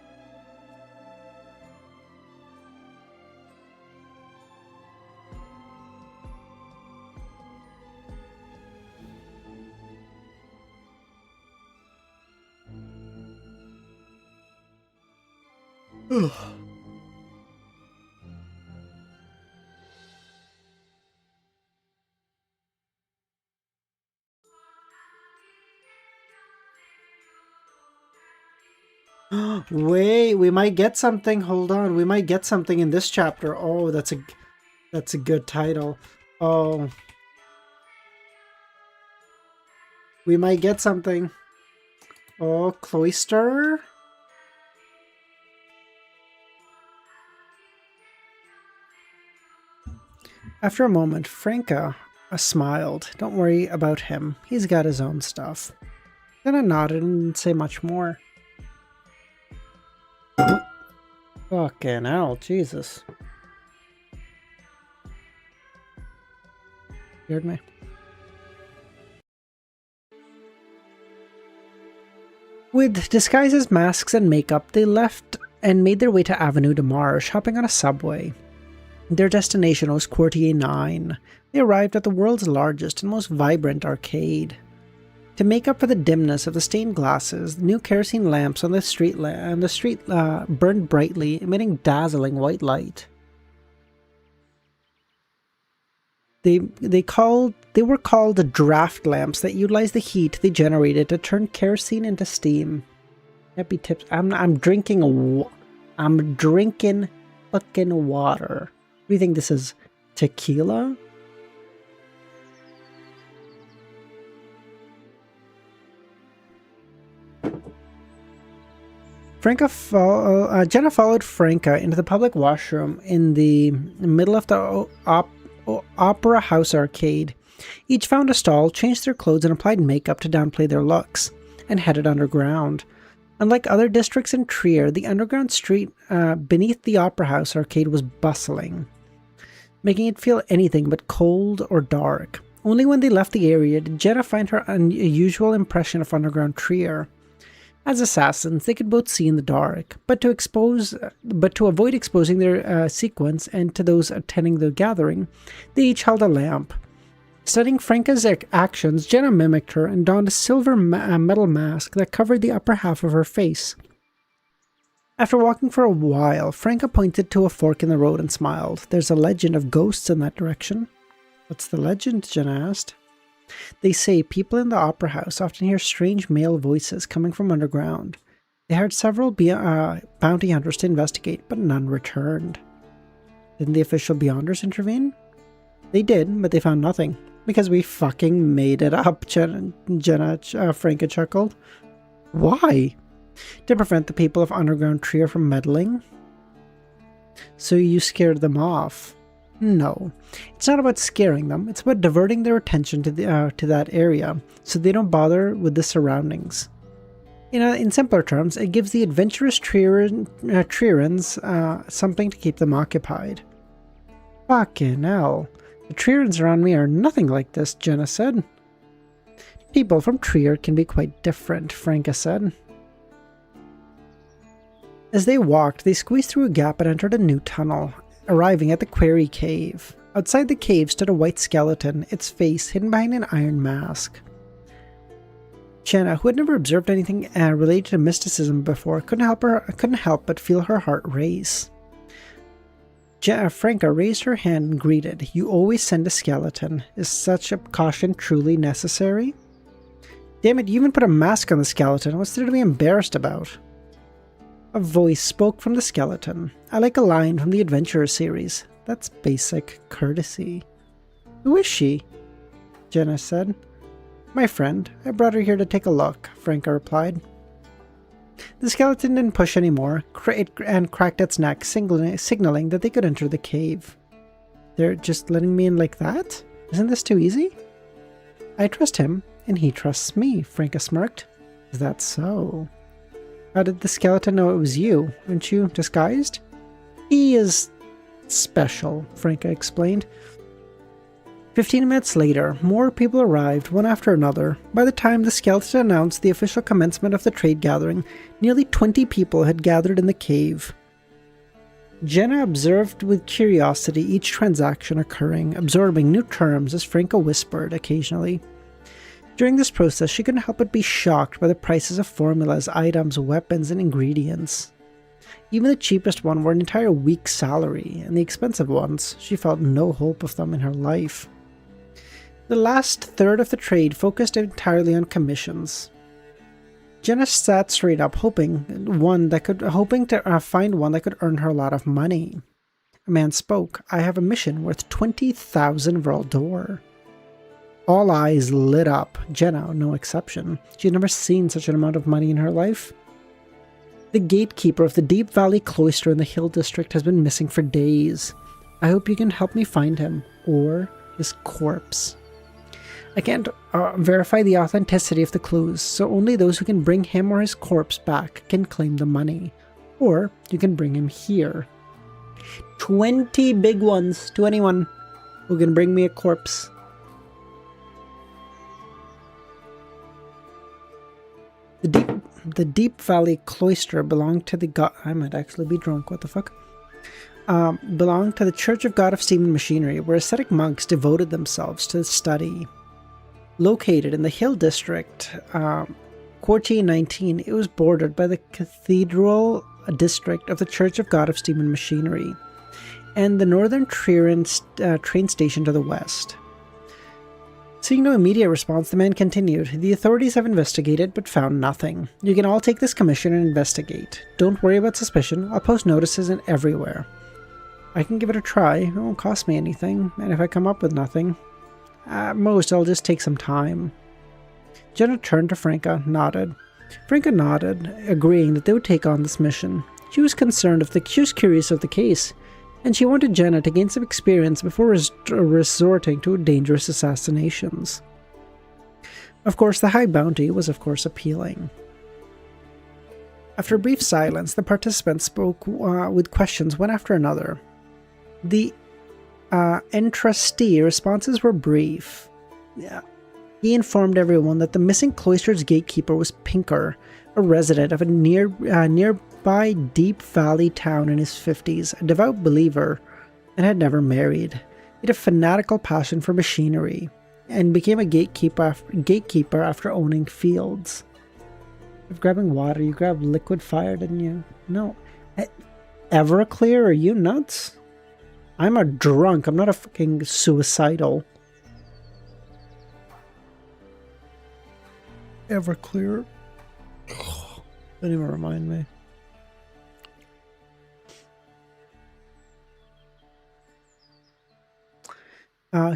Wait, we might get something. Hold on, we might get something in this chapter. Oh, that's a good title. Oh, we might get something. Oh, cloister. After a moment, Franca smiled. Don't worry about him. He's got his own stuff. Then I nodded and didn't say much more. Fucking hell, Jesus. Scared me. With disguises, masks, and makeup, they left and made their way to Avenue de Marche, hopping on a subway. Their destination was Quartier 9. They arrived at the world's largest and most vibrant arcade. To make up for the dimness of the stained glasses, the new kerosene lamps on the street burned brightly, emitting dazzling white light. They were called draft lamps that utilized the heat they generated to turn kerosene into steam. Happy tips. I'm drinking fucking water. Do you think this is tequila? Jenna followed Franca into the public washroom in the middle of the Opera House arcade. Each found a stall, changed their clothes, and applied makeup to downplay their looks, and headed underground. Unlike other districts in Trier, the underground street beneath the Opera House arcade was bustling, making it feel anything but cold or dark. Only when they left the area did Jenna find her unusual impression of underground Trier. As assassins, they could both see in the dark, but to avoid exposing their sequence and to those attending the gathering, they each held a lamp. Studying Franca's actions, Jenna mimicked her and donned a silver metal mask that covered the upper half of her face. After walking for a while, Franca pointed to a fork in the road and smiled. "There's a legend of ghosts in that direction." "What's the legend?" Jenna asked. "They say people in the Opera House often hear strange male voices coming from underground. They hired several bounty hunters to investigate, but none returned." "Didn't the official Beyonders intervene?" "They did, but they found nothing. Because we fucking made it up," Franca chuckled. "Why?" "To prevent the people of underground Trier from meddling." "So you scared them off?" "No. It's not about scaring them. It's about diverting their attention to that area, so they don't bother with the surroundings. In simpler terms, it gives the adventurous Trierans something to keep them occupied." "Fucking hell. The Trierans around me are nothing like this," Jenna said. "People from Trier can be quite different," Franca said. As they walked, they squeezed through a gap and entered a new tunnel, arriving at the Quarry Cave. Outside the cave stood a white skeleton, its face hidden behind an iron mask. Jenna, who had never observed anything related to mysticism before, couldn't help but feel her heart race. Franca raised her hand and greeted. "You always send a skeleton. Is such a caution truly necessary?" "Damn it, you even put a mask on the skeleton. What's there to be embarrassed about?" A voice spoke from the skeleton. "I like a line from the Adventurer series. That's basic courtesy." "Who is she?" Jenna said. "My friend. I brought her here to take a look," Franca replied. The skeleton didn't push anymore, and cracked its neck, signaling that they could enter the cave. "They're just letting me in like that? Isn't this too easy?" "I trust him, and he trusts me," Franca smirked. "Is that so? How did the skeleton know it was you? Aren't you disguised?" "He is special," Franca explained. 15 minutes later, more people arrived, one after another. By the time the skeleton announced the official commencement of the trade gathering, nearly 20 people had gathered in the cave. Jenna observed with curiosity each transaction occurring, absorbing new terms as Franca whispered occasionally. During this process, she couldn't help but be shocked by the prices of formulas, items, weapons, and ingredients. Even the cheapest one were an entire week's salary, and the expensive ones, she felt no hope of them in her life. The last third of the trade focused entirely on commissions. Jenna sat straight up, hoping to find one that could earn her a lot of money. A man spoke. "I have a mission worth 20,000 Vril d'Or." All eyes lit up, Jenna no exception. She had never seen such an amount of money in her life. "The gatekeeper of the Deep Valley Cloister in the Hill District has been missing for days. I hope you can help me find him, or his corpse. I can't verify the authenticity of the clues, so only those who can bring him or his corpse back can claim the money. Or you can bring him here. 20 big ones to anyone who can bring me a corpse." The Deep Valley Cloister belonged to I might actually be drunk, what the fuck? Belonged to the Church of God of Steam and Machinery, where ascetic monks devoted themselves to study. Located in the Hill District, Quartier 19, it was bordered by the Cathedral District of the Church of God of Steam and Machinery, and the Northern Trieran train station to the west. Seeing no immediate response, the man continued. "The authorities have investigated, but found nothing. You can all take this commission and investigate. Don't worry about suspicion. I'll post notices everywhere. I can give it a try. It won't cost me anything, and if I come up with nothing, at most I'll just take some time." Jenna turned to Franca, nodded. Franca nodded, agreeing that they would take on this mission. She was curious of the case. and she wanted Jenna to gain some experience before resorting to dangerous assassinations. Of course, the high bounty was of course appealing. After a brief silence, the participants spoke with questions one after another. The entrustee responses were brief. Yeah. He informed everyone that the missing cloister's gatekeeper was Pinker, a resident of a nearby Deep Valley town in his 50s, a devout believer, and had never married. He had a fanatical passion for machinery, and became a gatekeeper after owning fields. If grabbing water, you grabbed liquid fire, didn't you? No. Everclear, are you nuts? I'm a drunk, I'm not a fucking suicidal. Everclear. Don't even remind me.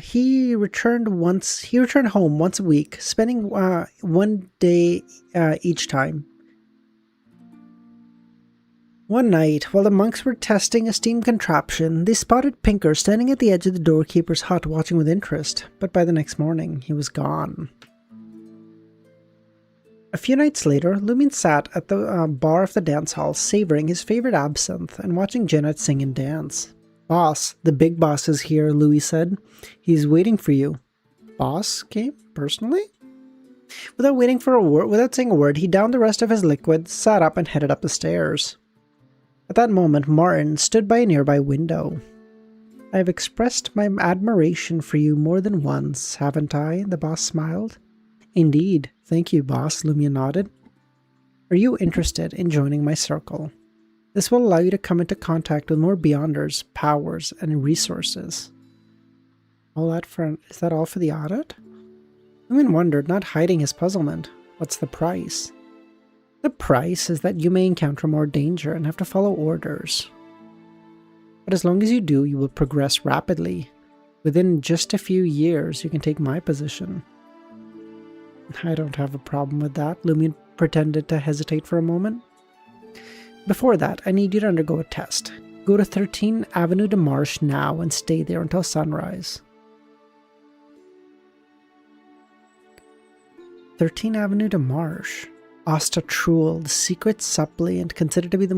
He returned home once a week, spending one day each time. One night, while the monks were testing a steam contraption, they spotted Pinker standing at the edge of the doorkeeper's hut watching with interest, but by the next morning, he was gone. A few nights later, Lumion sat at the bar of the dance hall, savoring his favorite absinthe and watching Janet sing and dance. "Boss, the big boss is here," Louis said. "He's waiting for you." Boss came personally? Without saying a word, he downed the rest of his liquid, sat up, and headed up the stairs. At that moment, Martin stood by a nearby window. "I have expressed my admiration for you more than once, haven't I?" the boss smiled. "Indeed. Thank you, boss," Lumia nodded. "Are you interested in joining my circle? This will allow you to come into contact with more Beyonders, powers, and resources." Is that all for the audit? Lumion wondered, not hiding his puzzlement. What's the price? The price is that you may encounter more danger and have to follow orders. But as long as you do, you will progress rapidly. Within just a few years, you can take my position. I don't have a problem with that. Lumion pretended to hesitate for a moment. Before that, I need you to undergo a test. Go to 13 Avenue de Marche now and stay there until sunrise. 13 Avenue de Marche. Asta Truel, the secret suppliant, considered it to be the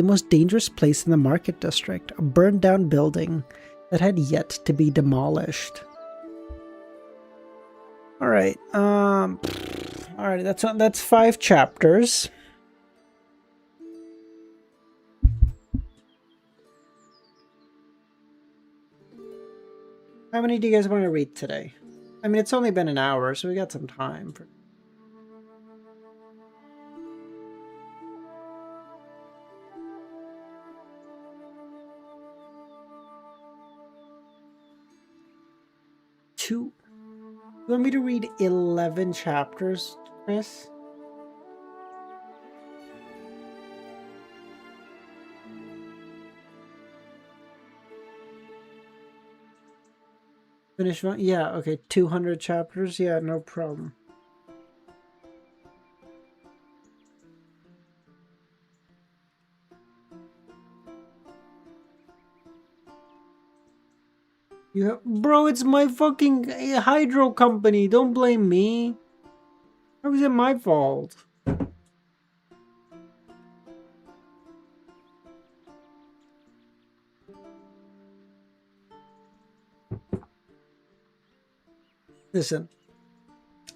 most dangerous place in the market district, a burned down building that had yet to be demolished. Alright, that's 5 chapters. How many do you guys want to read today? I mean, it's only been an hour, so we got some time for... You want me to read 11 chapters, Chris? Finish one? Yeah, okay, 200 chapters? Yeah, no problem. Bro, it's my fucking hydro company. Don't blame me. How is it my fault? Listen,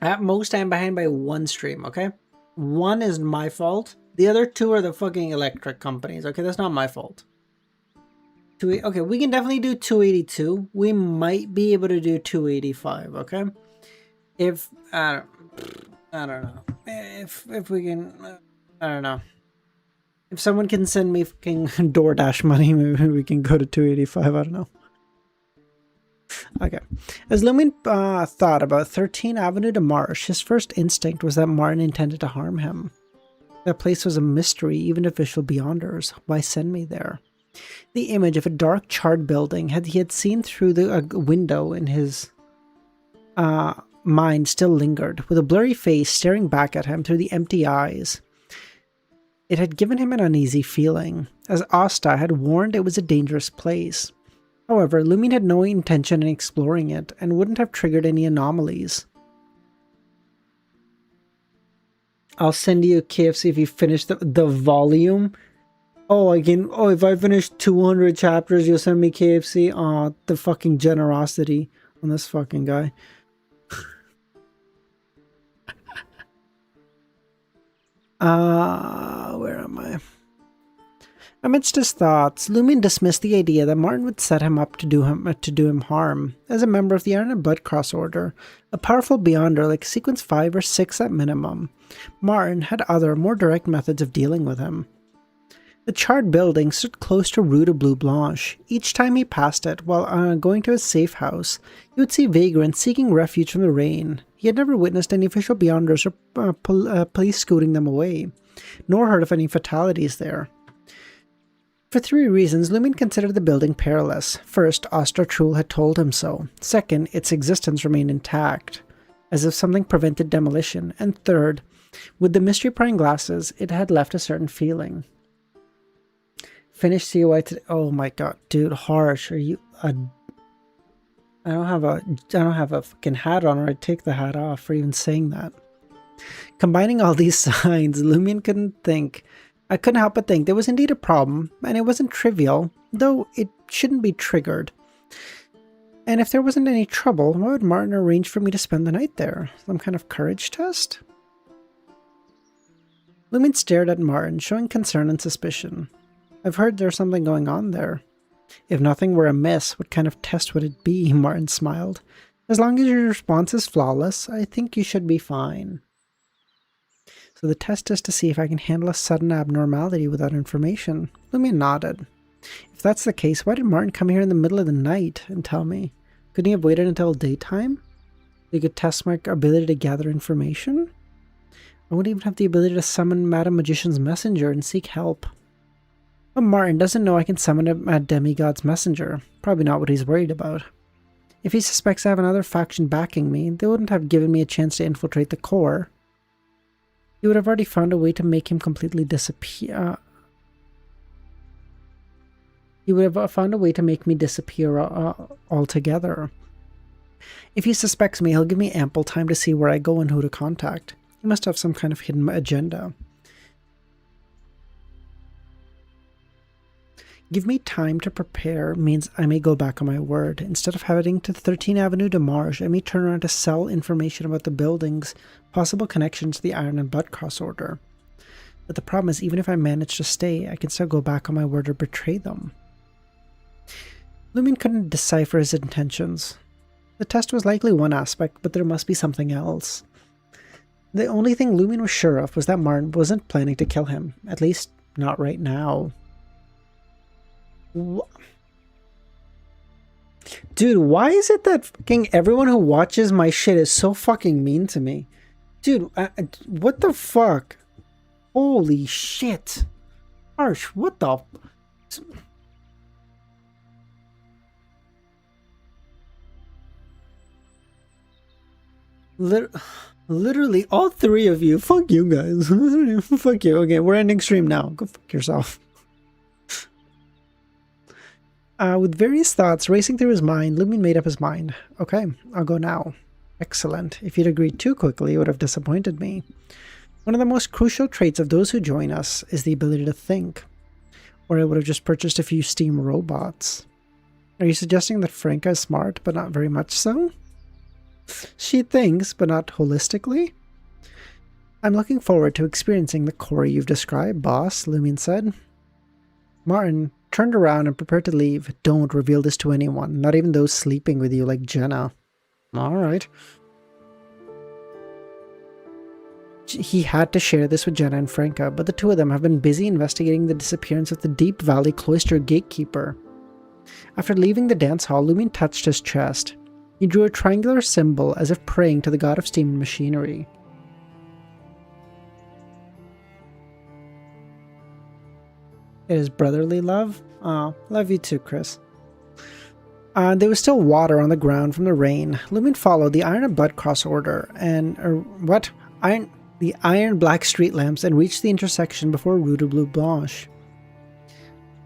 at most I'm behind by 1 stream, okay? 1 is my fault. The other 2 are the fucking electric companies, okay? That's not my fault. Okay, we can definitely do 282. We might be able to do 285, okay? If, I don't know. If we can, I don't know. If someone can send me fucking DoorDash money, maybe we can go to 285, I don't know. Okay. As Lumion thought about 13 Avenue de Marche, his first instinct was that Martin intended to harm him. That place was a mystery, even to official Beyonders. Why send me there? The image of a dark, charred building he had seen through the window in his mind still lingered, with a blurry face staring back at him through the empty eyes. It had given him an uneasy feeling, as Asta had warned it was a dangerous place. However, Lumin had no intention in exploring it and wouldn't have triggered any anomalies. I'll send you a KFC if you finish the volume. Oh, if I finish 200 chapters, you'll send me KFC? Aw, the fucking generosity on this fucking guy. Where am I? Amidst his thoughts, Lumin dismissed the idea that Martin would set him up to do him harm. As a member of the Iron and Blood Cross Order, a powerful Beyonder like Sequence 5 or 6 at minimum, Martin had other, more direct methods of dealing with him. The charred building stood close to Rue de Bleu Blanche. Each time he passed it, while going to his safe house, he would see vagrants seeking refuge from the rain. He had never witnessed any official Beyonders or police scooting them away, nor heard of any fatalities there. For 3 reasons, Lumin considered the building perilous. First, Ostertrul had told him so. Second, its existence remained intact, as if something prevented demolition. And third, with the mystery prying glasses, it had left a certain feeling. Finish COI today. Oh my god, dude, harsh. Are you I don't have a fucking hat on, or I'd take the hat off for even saying that. Combining all these signs, Lumin I couldn't help but think there was indeed a problem, and it wasn't trivial, though it shouldn't be triggered. And if there wasn't any trouble, why would Martin arrange for me to spend the night there? Some kind of courage test? Lumin stared at Martin, showing concern and suspicion. I've heard there's something going on there. If nothing were amiss, what kind of test would it be? Martin smiled. As long as your response is flawless, I think you should be fine. So the test is to see if I can handle a sudden abnormality without information. Lumin nodded. If that's the case, why did Martin come here in the middle of the night and tell me? Couldn't he have waited until daytime? They could test my ability to gather information? I wouldn't even have the ability to summon Madam Magician's messenger and seek help. But Martin doesn't know I can summon a demigod's messenger. Probably not what he's worried about. If he suspects I have another faction backing me, they wouldn't have given me a chance to infiltrate the core. He would have already found a way to make him completely disappear. He would have found a way to make me disappear altogether. If he suspects me, he'll give me ample time to see where I go and who to contact. He must have some kind of hidden agenda. Give me time to prepare means I may go back on my word. Instead of heading to 13 Avenue de Marge, I may turn around to sell information about the building's possible connection to the Iron and Blood Cross Order. But the problem is, even if I manage to stay, I can still go back on my word or betray them. Lumin couldn't decipher his intentions. The test was likely one aspect, but there must be something else. The only thing Lumin was sure of was that Martin wasn't planning to kill him, at least not right now. Dude, why is it that fucking everyone who watches my shit is so fucking mean to me? Dude, what the fuck? Holy shit. Harsh, what the... Literally, all 3 of you. Fuck you guys. Fuck you. Okay, we're ending stream now. Go fuck yourself. With various thoughts racing through his mind, Lumin made up his mind. Okay, I'll go now. Excellent. If you'd agreed too quickly, it would have disappointed me. One of the most crucial traits of those who join us is the ability to think. Or I would have just purchased a few steam robots. Are you suggesting that Franca is smart, but not very much so? She thinks, but not holistically? I'm looking forward to experiencing the core you've described, boss, Lumin said. Martin turned around and prepared to leave. Don't reveal this to anyone, not even those sleeping with you like Jenna. Alright. He had to share this with Jenna and Franca, but the 2 of them have been busy investigating the disappearance of the Deep Valley Cloister gatekeeper. After leaving the dance hall, Lumin touched his chest. He drew a triangular symbol as if praying to the god of steam and machinery. It is brotherly love? Aw, love you too, Chris. There was still water on the ground from the rain. Lumin followed the Iron and Blood Cross Order and... what? the iron black street lamps and reached the intersection before Rue de Bleu Blanche.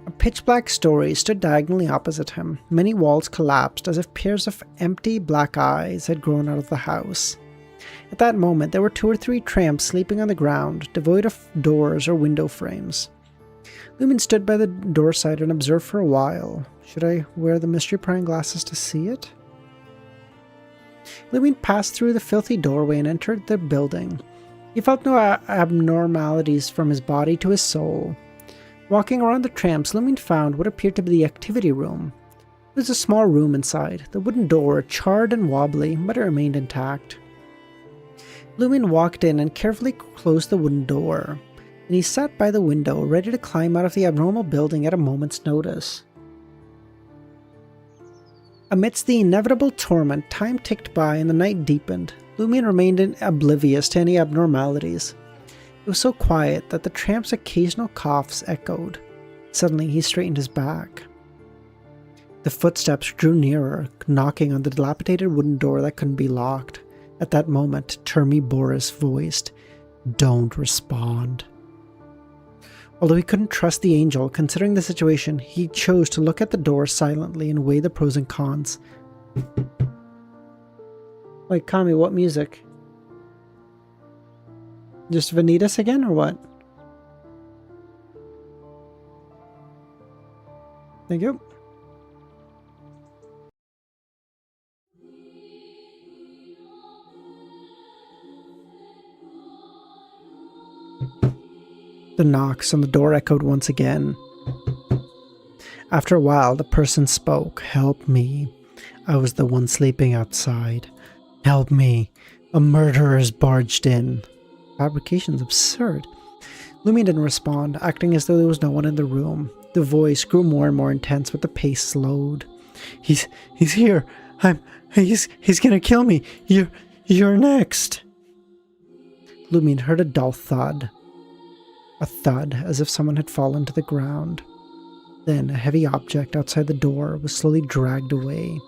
A pitch-black story stood diagonally opposite him. Many walls collapsed as if pairs of empty black eyes had grown out of the house. At that moment, there were 2 or 3 tramps sleeping on the ground, devoid of doors or window frames. Lumin stood by the door side and observed for a while. Should I wear the mystery-prying glasses to see it? Lumin passed through the filthy doorway and entered the building. He felt no abnormalities from his body to his soul. Walking around the tramps, Lumin found what appeared to be the activity room. There was a small room inside, the wooden door charred and wobbly, but it remained intact. Lumin walked in and carefully closed the wooden door. Then he sat by the window, ready to climb out of the abnormal building at a moment's notice. Amidst the inevitable torment, time ticked by and the night deepened. Lumin remained oblivious to any abnormalities. It was so quiet that the tramp's occasional coughs echoed. Suddenly, he straightened his back. The footsteps drew nearer, knocking on the dilapidated wooden door that couldn't be locked. At that moment, Termi Boris voiced, "Don't respond." Although he couldn't trust the angel, considering the situation, he chose to look at the door silently and weigh the pros and cons. Wait, Kami, what music? Just Vanitas again, or what? Thank you. The knocks on the door echoed once again. After a while, the person spoke. "Help me. I was the one sleeping outside. Help me. A murderer has barged in." Fabrication's absurd. Lumin didn't respond, acting as though there was no one in the room. The voice grew more and more intense, but the pace slowed. He's here. He's gonna kill me. You're next." Lumin heard a dull thud. A thud, as if someone had fallen to the ground. Then a heavy object outside the door was slowly dragged away.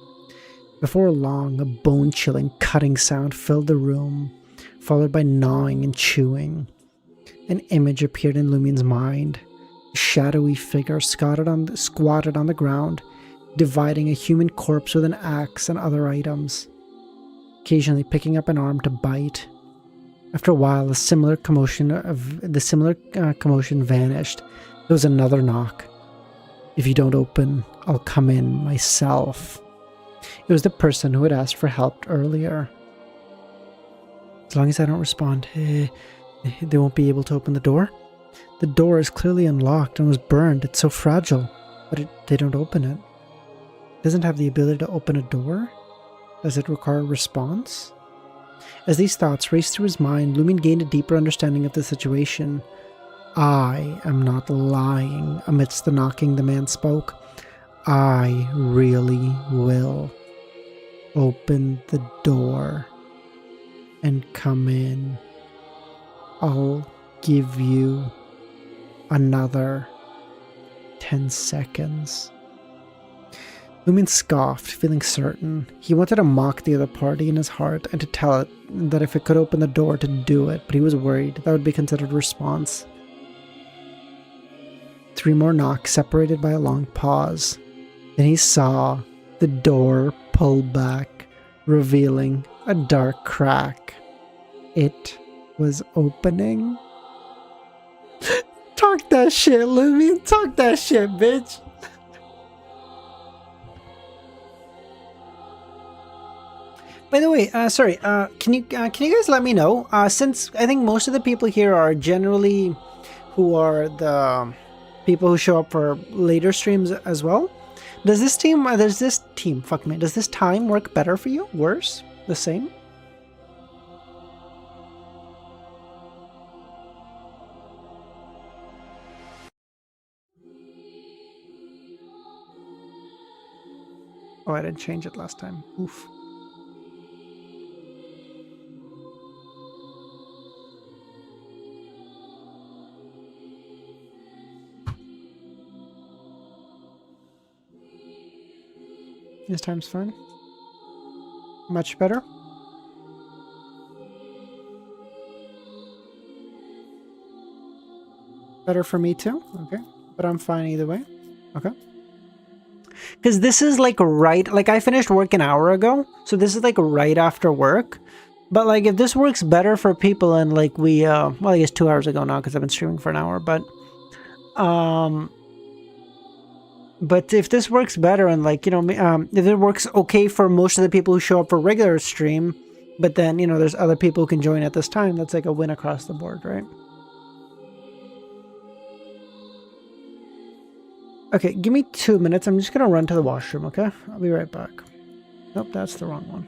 Before long, a bone-chilling, cutting sound filled the room, followed by gnawing and chewing. An image appeared in Lumin's mind. A shadowy figure squatted on the ground, dividing a human corpse with an axe and other items, occasionally picking up an arm to bite. After a while, the similar commotion vanished. There was another knock. "If you don't open, I'll come in myself." It was the person who had asked for help earlier. "As long as I don't respond, they won't be able to open the door?" "The door is clearly unlocked and was burned. It's so fragile, but they don't open it." It doesn't have the ability to open a door? Does it require a response? As these thoughts raced through his mind, Lumin gained a deeper understanding of the situation. "I am not lying." Amidst the knocking, the man spoke. "I really will. Open the door and come in. I'll give you another 10 seconds. Lumin scoffed, feeling certain. He wanted to mock the other party in his heart and to tell it that if it could open the door to do it, but he was worried that would be considered a response. 3 more knocks separated by a long pause. Then he saw the door pull back, revealing a dark crack. It was opening. Talk that shit, Lumin. Talk that shit, bitch. By the way, sorry, can you guys let me know, since I think most of the people here are generally who are the people who show up for later streams as well, does this time work better for you? Worse? The same? Oh, I didn't change it last time. Oof. This time's fine. Much better. Better for me too? Okay. But I'm fine either way. Okay. Because this is like right, like I finished work an hour ago, so this is like right after work. But like if this works better for people and like we, well I guess 2 hours ago now because I've been streaming for an hour, but if this works better and like, you know, if it works okay for most of the people who show up for regular stream, but then, you know, there's other people who can join at this time, that's like a win across the board, right? Okay, give me 2 minutes. I'm just gonna run to the washroom, okay? I'll be right back. Nope, that's the wrong one.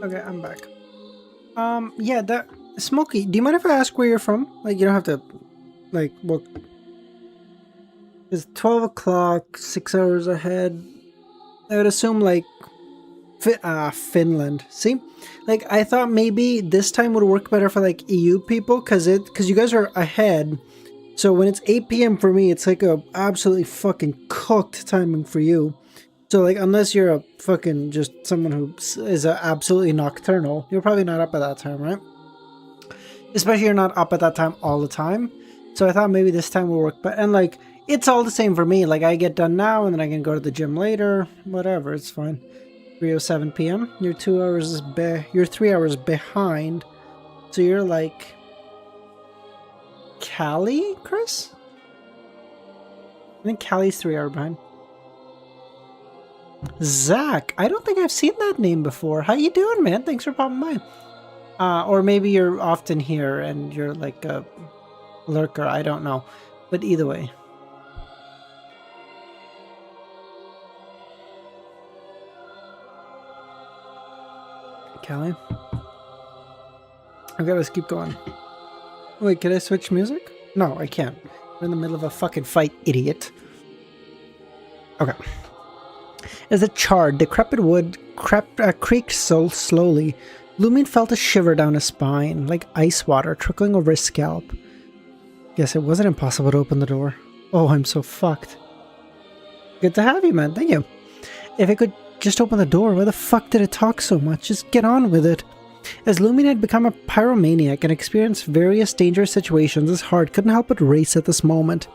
Okay, I'm back. Yeah, that Smokey, do you mind if I ask where you're from? Like, you don't have to, like, what? It's 12 o'clock, 6 hours ahead. I would assume, like, Finland. See? Like, I thought maybe this time would work better for, like, EU people, because you guys are ahead. So when it's 8 p.m. for me, it's like a absolutely fucking cooked timing for you. So, like, unless you're a fucking just someone who is absolutely nocturnal, you're probably not up at that time, right? Especially you're not up at that time all the time. So I thought maybe this time will work. But, and, like, it's all the same for me. Like, I get done now, and then I can go to the gym later. Whatever, it's fine. 3:07 p.m. You're 2 hours you're 3 hours behind. So you're, like... Callie, Chris? I think Callie's 3 hours behind. Zach, I don't think I've seen that name before. How you doing, man? Thanks for popping by. Or maybe you're often here and you're like a lurker. I don't know. But either way. Callie? Okay, let's keep going. Wait, can I switch music? No, I can't. We're in the middle of a fucking fight, idiot. Okay. As the charred, decrepit wood creaked so slowly, Lumion felt a shiver down his spine, like ice water trickling over his scalp. Guess it wasn't impossible to open the door. Oh, I'm so fucked. Good to have you, man. Thank you. If I could just open the door, why the fuck did it talk so much? Just get on with it. As Lumion had become a pyromaniac and experienced various dangerous situations, his heart couldn't help but race at this moment.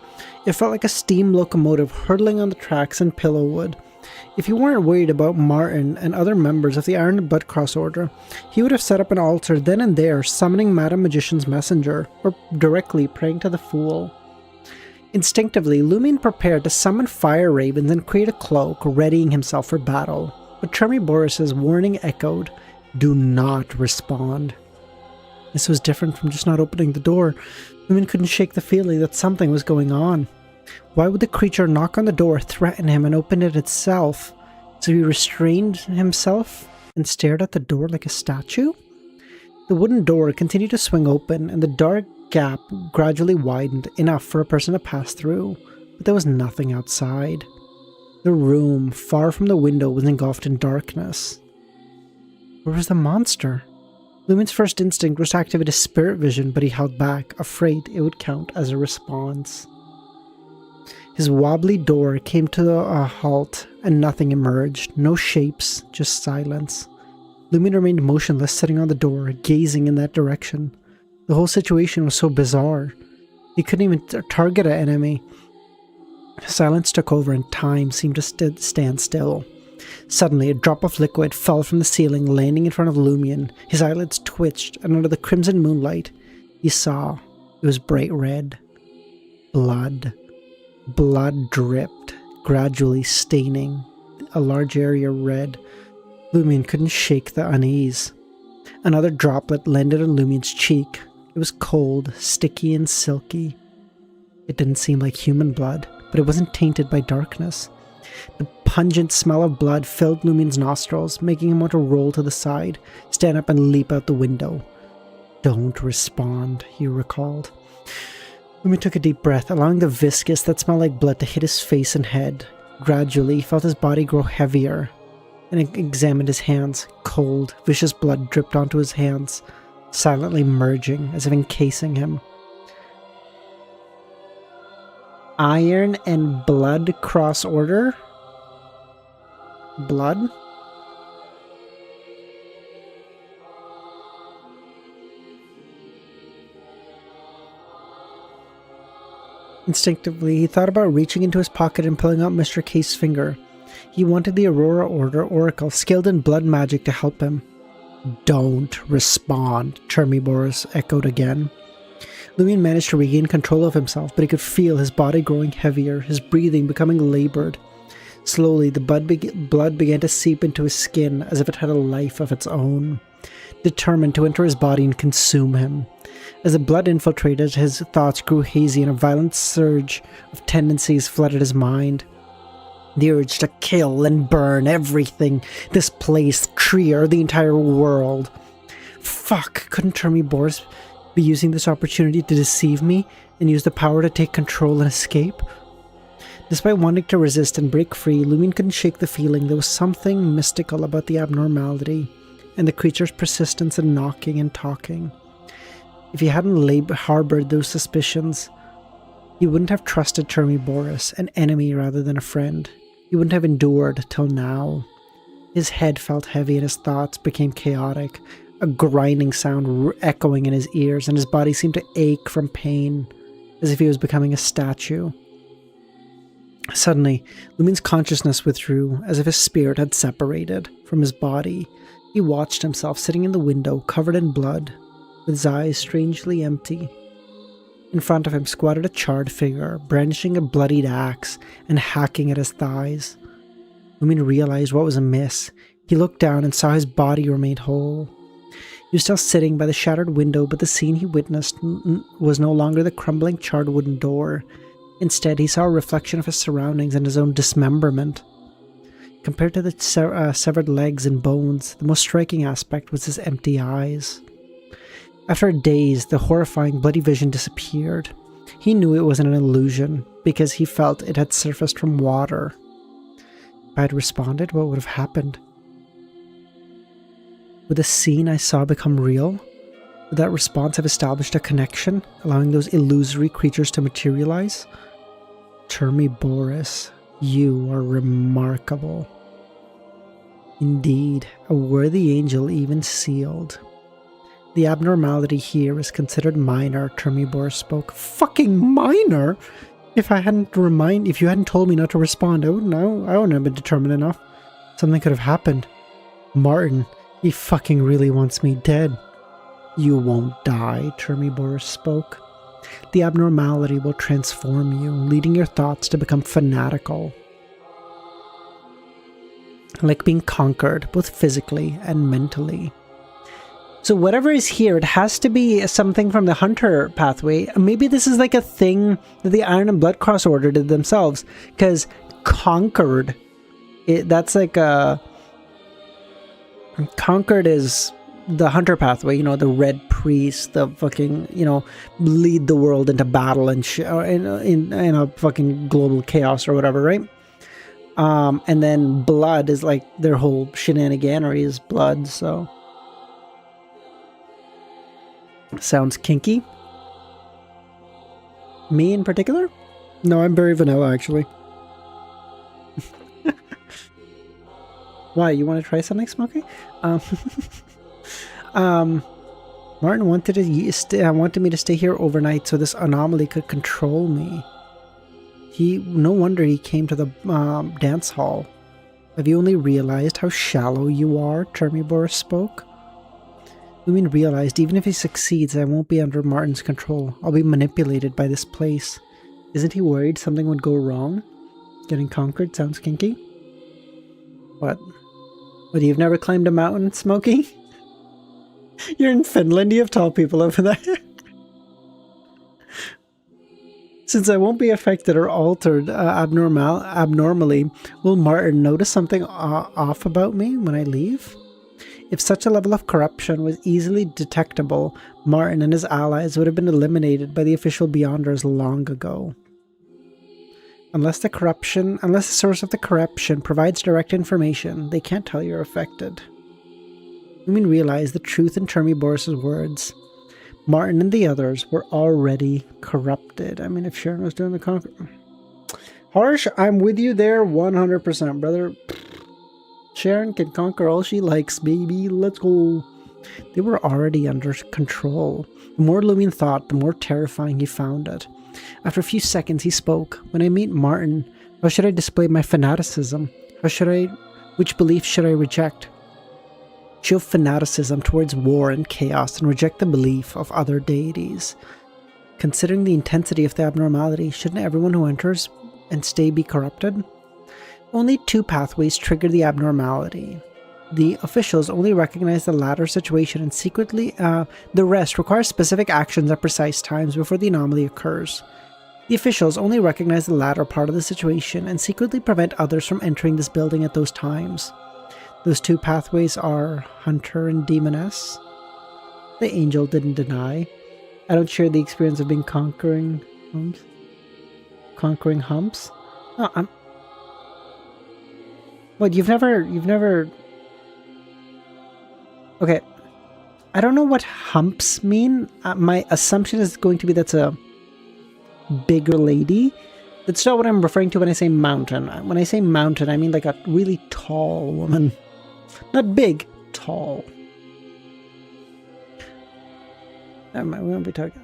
It felt like a steam locomotive hurtling on the tracks in Pillowwood. If he weren't worried about Martin and other members of the Iron Butt Cross Order, he would have set up an altar then and there, summoning Madam Magician's messenger, or directly praying to the Fool. Instinctively, Lumion prepared to summon fire ravens and create a cloak, readying himself for battle. But Chermy Boris's warning echoed, "Do not respond." This was different from just not opening the door. Lumion couldn't shake the feeling that something was going on. Why would the creature knock on the door, threaten him, and open it itself? So he restrained himself and stared at the door like a statue? The wooden door continued to swing open, and the dark gap gradually widened enough for a person to pass through, but there was nothing outside. The room, far from the window, was engulfed in darkness. Where was the monster? Lumion's first instinct was to activate his spirit vision, but he held back, afraid it would count as a response. His wobbly door came to a halt, and nothing emerged. No shapes, just silence. Lumion remained motionless, sitting on the door, gazing in that direction. The whole situation was so bizarre. He couldn't even target an enemy. Silence took over and time seemed to stand still. Suddenly, a drop of liquid fell from the ceiling, landing in front of Lumion. His eyelids twitched, and under the crimson moonlight, he saw it was bright red. Blood. Blood dripped, gradually staining a large area red. Lumion couldn't shake the unease. Another droplet landed on Lumion's cheek. It was cold, sticky, and silky. It didn't seem like human blood, but it wasn't tainted by darkness. The pungent smell of blood filled Lumion's nostrils, making him want to roll to the side, stand up, and leap out the window. "Don't respond," he recalled. Lumion took a deep breath, allowing the viscous that smelled like blood to hit his face and head. Gradually, he felt his body grow heavier, and examined his hands. Cold, vicious blood dripped onto his hands, silently merging, as if encasing him. Iron and blood cross order? Blood? Instinctively, he thought about reaching into his pocket and pulling out Mr. K's finger. He wanted the Aurora Order Oracle, skilled in blood magic, to help him. "Don't respond," Chermy Boris echoed again. Lumion managed to regain control of himself, but he could feel his body growing heavier, his breathing becoming labored. Slowly, the blood began to seep into his skin as if it had a life of its own, determined to enter his body and consume him. As the blood infiltrated, his thoughts grew hazy and a violent surge of tendencies flooded his mind. The urge to kill and burn everything, this place, Trier, the entire world. Fuck, couldn't Chermy Boris be using this opportunity to deceive me and use the power to take control and escape? Despite wanting to resist and break free, Lumion couldn't shake the feeling there was something mystical about the abnormality and the creature's persistence in knocking and talking. If he hadn't harbored those suspicions, he wouldn't have trusted Chermy Boris, an enemy rather than a friend. He wouldn't have endured till now. His head felt heavy and his thoughts became chaotic, a grinding sound echoing in his ears, and his body seemed to ache from pain, as if he was becoming a statue. Suddenly, Lumion's consciousness withdrew, as if his spirit had separated from his body. He watched himself sitting in the window, covered in blood, with his eyes strangely empty. In front of him squatted a charred figure, brandishing a bloodied axe and hacking at his thighs. Lumion realized what was amiss. He looked down and saw his body remained whole. He was still sitting by the shattered window, but the scene he witnessed was no longer the crumbling charred wooden door. Instead, he saw a reflection of his surroundings and his own dismemberment. Compared to the severed legs and bones, the most striking aspect was his empty eyes. After a daze, the horrifying bloody vision disappeared. He knew it wasn't an illusion, because he felt it had surfaced from water. If I had responded, what would have happened? Would the scene I saw become real? Would that response have established a connection, allowing those illusory creatures to materialize? Chermy Boris, you are remarkable. Indeed, a worthy angel even sealed. The abnormality here is considered minor, Chermy Boris spoke. Fucking minor? If you hadn't told me not to respond, I wouldn't have been determined enough. Something could have happened. Martin, he fucking really wants me dead. You won't die, Chermy Boris spoke. The abnormality will transform you, leading your thoughts to become fanatical. Like being conquered, both physically and mentally. So whatever is here, it has to be something from the Hunter pathway. Maybe this is like a thing that the Iron and Blood Cross Order did themselves. Because conquered, that's like a... Conquered is the Hunter pathway, you know, the Red Priest, the fucking, you know, lead the world into battle and in a fucking global chaos or whatever, right? And then blood is like their whole shenaniganery is blood, so... Sounds kinky. Me in particular? No, I'm very vanilla, actually. Why, you want to try something, Smokey? Martin wanted me to stay here overnight so this anomaly could control me. No wonder he came to the dance hall. Have you only realized how shallow you are? Termibor spoke. Lumin realized even if he succeeds, I won't be under Martin's control. I'll be manipulated by this place. Isn't he worried something would go wrong? Getting conquered sounds kinky. What? What, you've never climbed a mountain, Smokey? You're in Finland, you have tall people over there. Since I won't be affected or altered abnormally, will Martin notice something off about me when I leave? If such a level of corruption was easily detectable, Martin and his allies would have been eliminated by the official Beyonders long ago. Unless the source of the corruption provides direct information, they can't tell you're affected. Lumin realized the truth in Termibor's words. Martin and the others were already corrupted. I mean, if Sharon was doing the conquer... Harsh, I'm with you there 100%, brother. Sharon can conquer all she likes, baby. Let's go. They were already under control. The more Lumin thought, the more terrifying he found it. After a few seconds, he spoke. When I meet Martin, how should I display my fanaticism? Which belief should I reject? Show fanaticism towards war and chaos and reject the belief of other deities. Considering the intensity of the abnormality, shouldn't everyone who enters and stay be corrupted? Only two pathways trigger the abnormality. The officials only recognize the latter situation and secretly, the rest require specific actions at precise times before the anomaly occurs. The officials only recognize the latter part of the situation and secretly prevent others from entering this building at those times. Those two pathways are Hunter and Demoness. The angel didn't deny. I don't share the experience of being conquering humps. No, What, you've never... Okay. I don't know what humps mean. My assumption is going to be that's a bigger lady. That's not what I'm referring to when I say mountain. When I say mountain, I mean like a really tall woman. Not big, tall. Never mind, we won't be talking.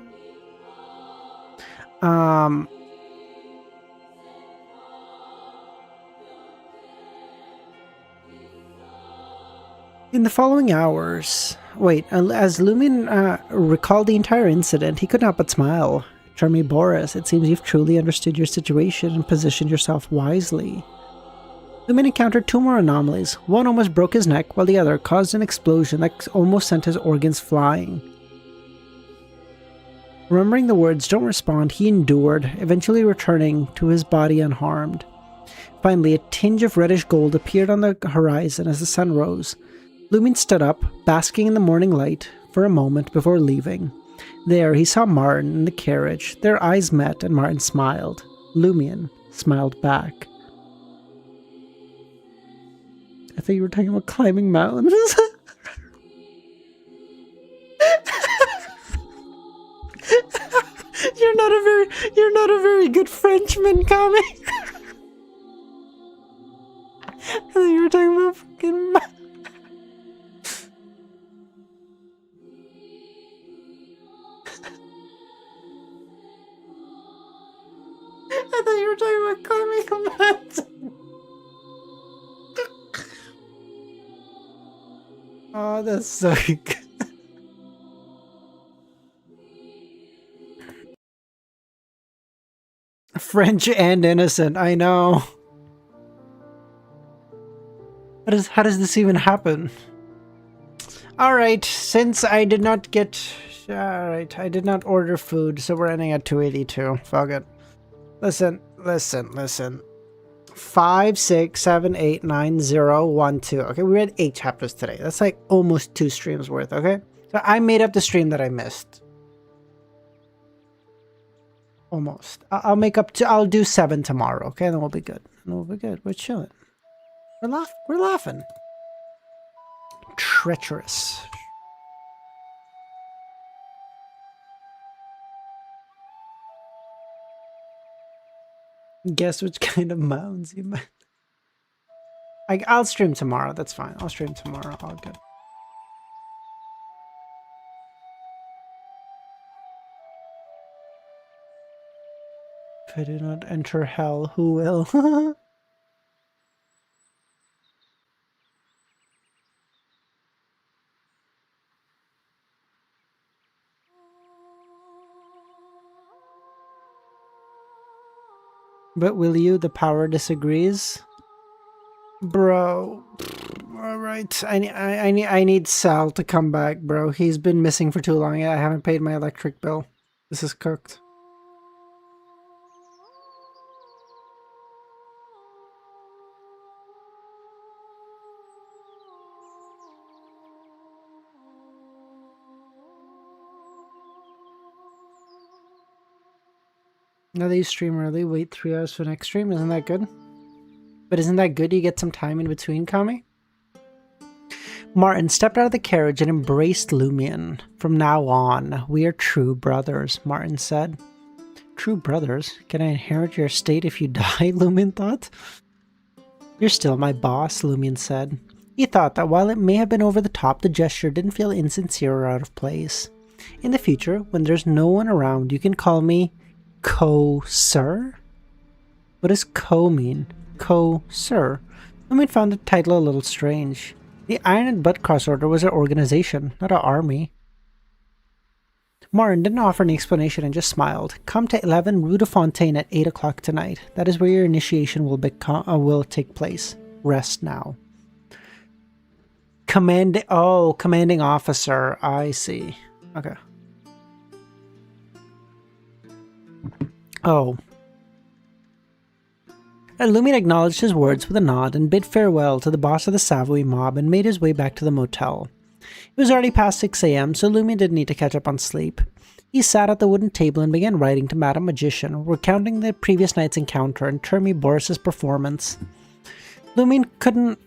In the following hours... Wait, as Lumin recalled the entire incident, he could not but smile. Charmy Boris, it seems you've truly understood your situation and positioned yourself wisely. Lumin encountered two more anomalies. One almost broke his neck, while the other caused an explosion that almost sent his organs flying. Remembering the words, "Don't respond," he endured, eventually returning to his body unharmed. Finally, a tinge of reddish gold appeared on the horizon as the sun rose. Lumin stood up, basking in the morning light, for a moment before leaving. There, he saw Martin in the carriage. Their eyes met, and Martin smiled. Lumin smiled back. I thought you were talking about climbing mountains. You're not a very good Frenchman, Kami. I thought you were talking about fucking I thought you were talking about climbing a mountain. Oh, that's so good. French and innocent, I know. How does this even happen? Alright, since I did not get... Alright, I did not order food, so we're ending at 282. Fuck it. Listen. 5, 6, 7, 8, 9, 0, 1, 2. Okay, we read 8 chapters today. That's like almost 2 streams worth, okay? So I made up the stream that I missed. Almost. I'll do 7 tomorrow, okay? Then we'll be good. We're chilling. We're laughing. Treacherous. Guess which kind of mounds you meant. I'll stream tomorrow. That's fine. I'll stream tomorrow. All good. If I do not enter hell, who will? But will you? The power disagrees. Bro. Alright. I need Sal to come back, bro. He's been missing for too long. I haven't paid my electric bill. This is cooked. Now that you stream early, wait 3 hours for the next stream. Isn't that good? But isn't that good? You get some time in between, Kami? Martin stepped out of the carriage and embraced Lumion. From now on, we are true brothers, Martin said. True brothers? Can I inherit your estate if you die? Lumion thought. You're still my boss, Lumion said. He thought that while it may have been over the top, the gesture didn't feel insincere or out of place. In the future, when there's no one around, you can call me Co-Sir? What does Co mean? Co-Sir. Lumion found the title a little strange. The Iron and Butt Cross Order was an organization, not an army. Martin didn't offer any explanation and just smiled. Come to 11 Rue de Fontaine at 8 o'clock tonight. That is where your initiation will take place. Rest now. Commanding officer. I see. Okay. Oh. Lumion acknowledged his words with a nod and bid farewell to the boss of the Savoy mob and made his way back to the motel. It was already past 6 a.m., so Lumion didn't need to catch up on sleep. He sat at the wooden table and began writing to Madame Magician, recounting the previous night's encounter and Termy Boris's performance. Although Lumion couldn't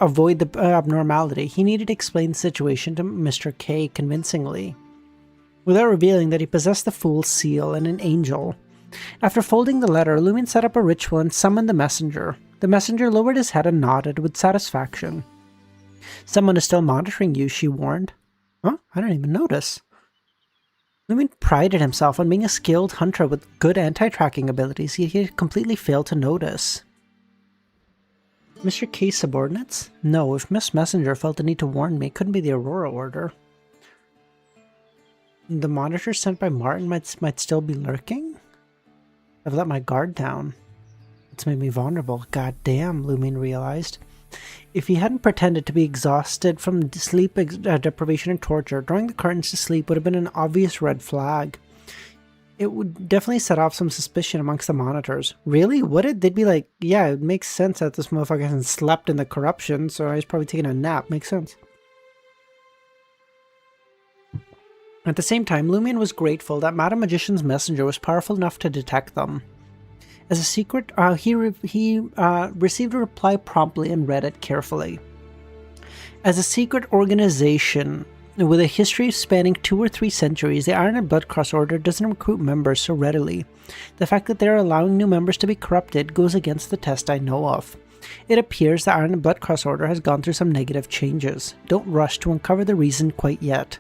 avoid the abnormality, he needed to explain the situation to Mr. K convincingly, without revealing that he possessed the Fool's Seal and an angel. After folding the letter, Lumion set up a ritual and summoned the messenger. The messenger lowered his head and nodded with satisfaction. Someone is still monitoring you, she warned. Huh? I didn't even notice. Lumion prided himself on being a skilled hunter with good anti-tracking abilities, yet he had completely failed to notice. Mr. K's subordinates? No, if Miss Messenger felt the need to warn me, it couldn't be the Aurora Order. The monitor sent by Martin might still be lurking? I've let my guard down. It's made me vulnerable. God damn, Lumion realized. If he hadn't pretended to be exhausted from sleep deprivation and torture, drawing the curtains to sleep would have been an obvious red flag. It would definitely set off some suspicion amongst the monitors. Really? Would it? They'd be like, yeah, it makes sense that this motherfucker hasn't slept in the corruption, so he's probably taking a nap. Makes sense. At the same time, Lumion was grateful that Madame Magician's messenger was powerful enough to detect them. As a secret, he received a reply promptly and read it carefully. As a secret organization with a history spanning 2 or 3 centuries, the Iron and Blood Cross Order doesn't recruit members so readily. The fact that they're allowing new members to be corrupted goes against the test I know of. It appears the Iron and Blood Cross Order has gone through some negative changes. Don't rush to uncover the reason quite yet.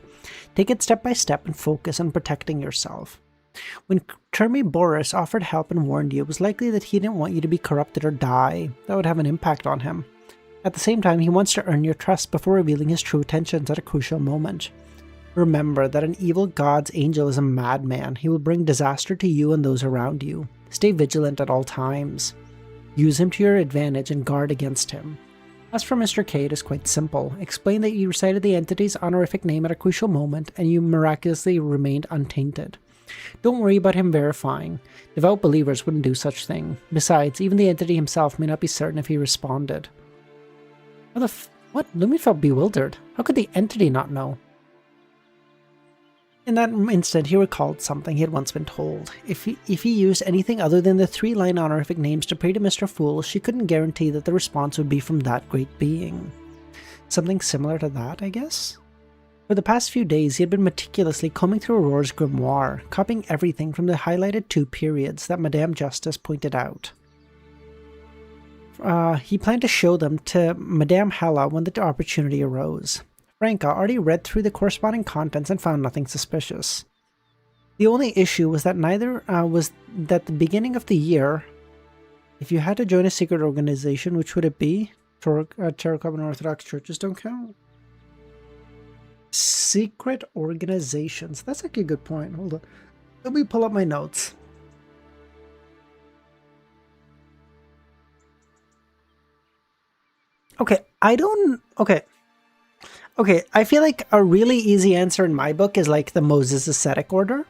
Take it step by step and focus on protecting yourself. When Termy Boris offered help and warned you, it was likely that he didn't want you to be corrupted or die. That would have an impact on him. At the same time, he wants to earn your trust before revealing his true intentions at a crucial moment. Remember that an evil god's angel is a madman. He will bring disaster to you and those around you. Stay vigilant at all times. Use him to your advantage and guard against him. As for Mr. K, it is quite simple. Explain that you recited the entity's honorific name at a crucial moment and you miraculously remained untainted. Don't worry about him verifying. Devout believers wouldn't do such thing. Besides, even the entity himself may not be certain if he responded. What? Lumion felt bewildered. How could the entity not know? In that instant, he recalled something he had once been told. If he used anything other than the 3-line honorific names to pray to Mr. Fool, she couldn't guarantee that the response would be from that great being. Something similar to that, I guess? For the past few days, he had been meticulously combing through Aurora's grimoire, copying everything from the highlighted 2 periods that Madame Justice pointed out. He planned to show them to Madame Hella when the opportunity arose. Franca already read through the corresponding contents and found nothing suspicious. The only issue was that the beginning of the year, if you had to join a secret organization, which would it be? Tarot Club and Orthodox churches don't count. Secret organizations. That's actually a good point. Hold on. Let me pull up my notes. Okay, Okay, I feel like a really easy answer in my book is like the Moses Ascetic Order.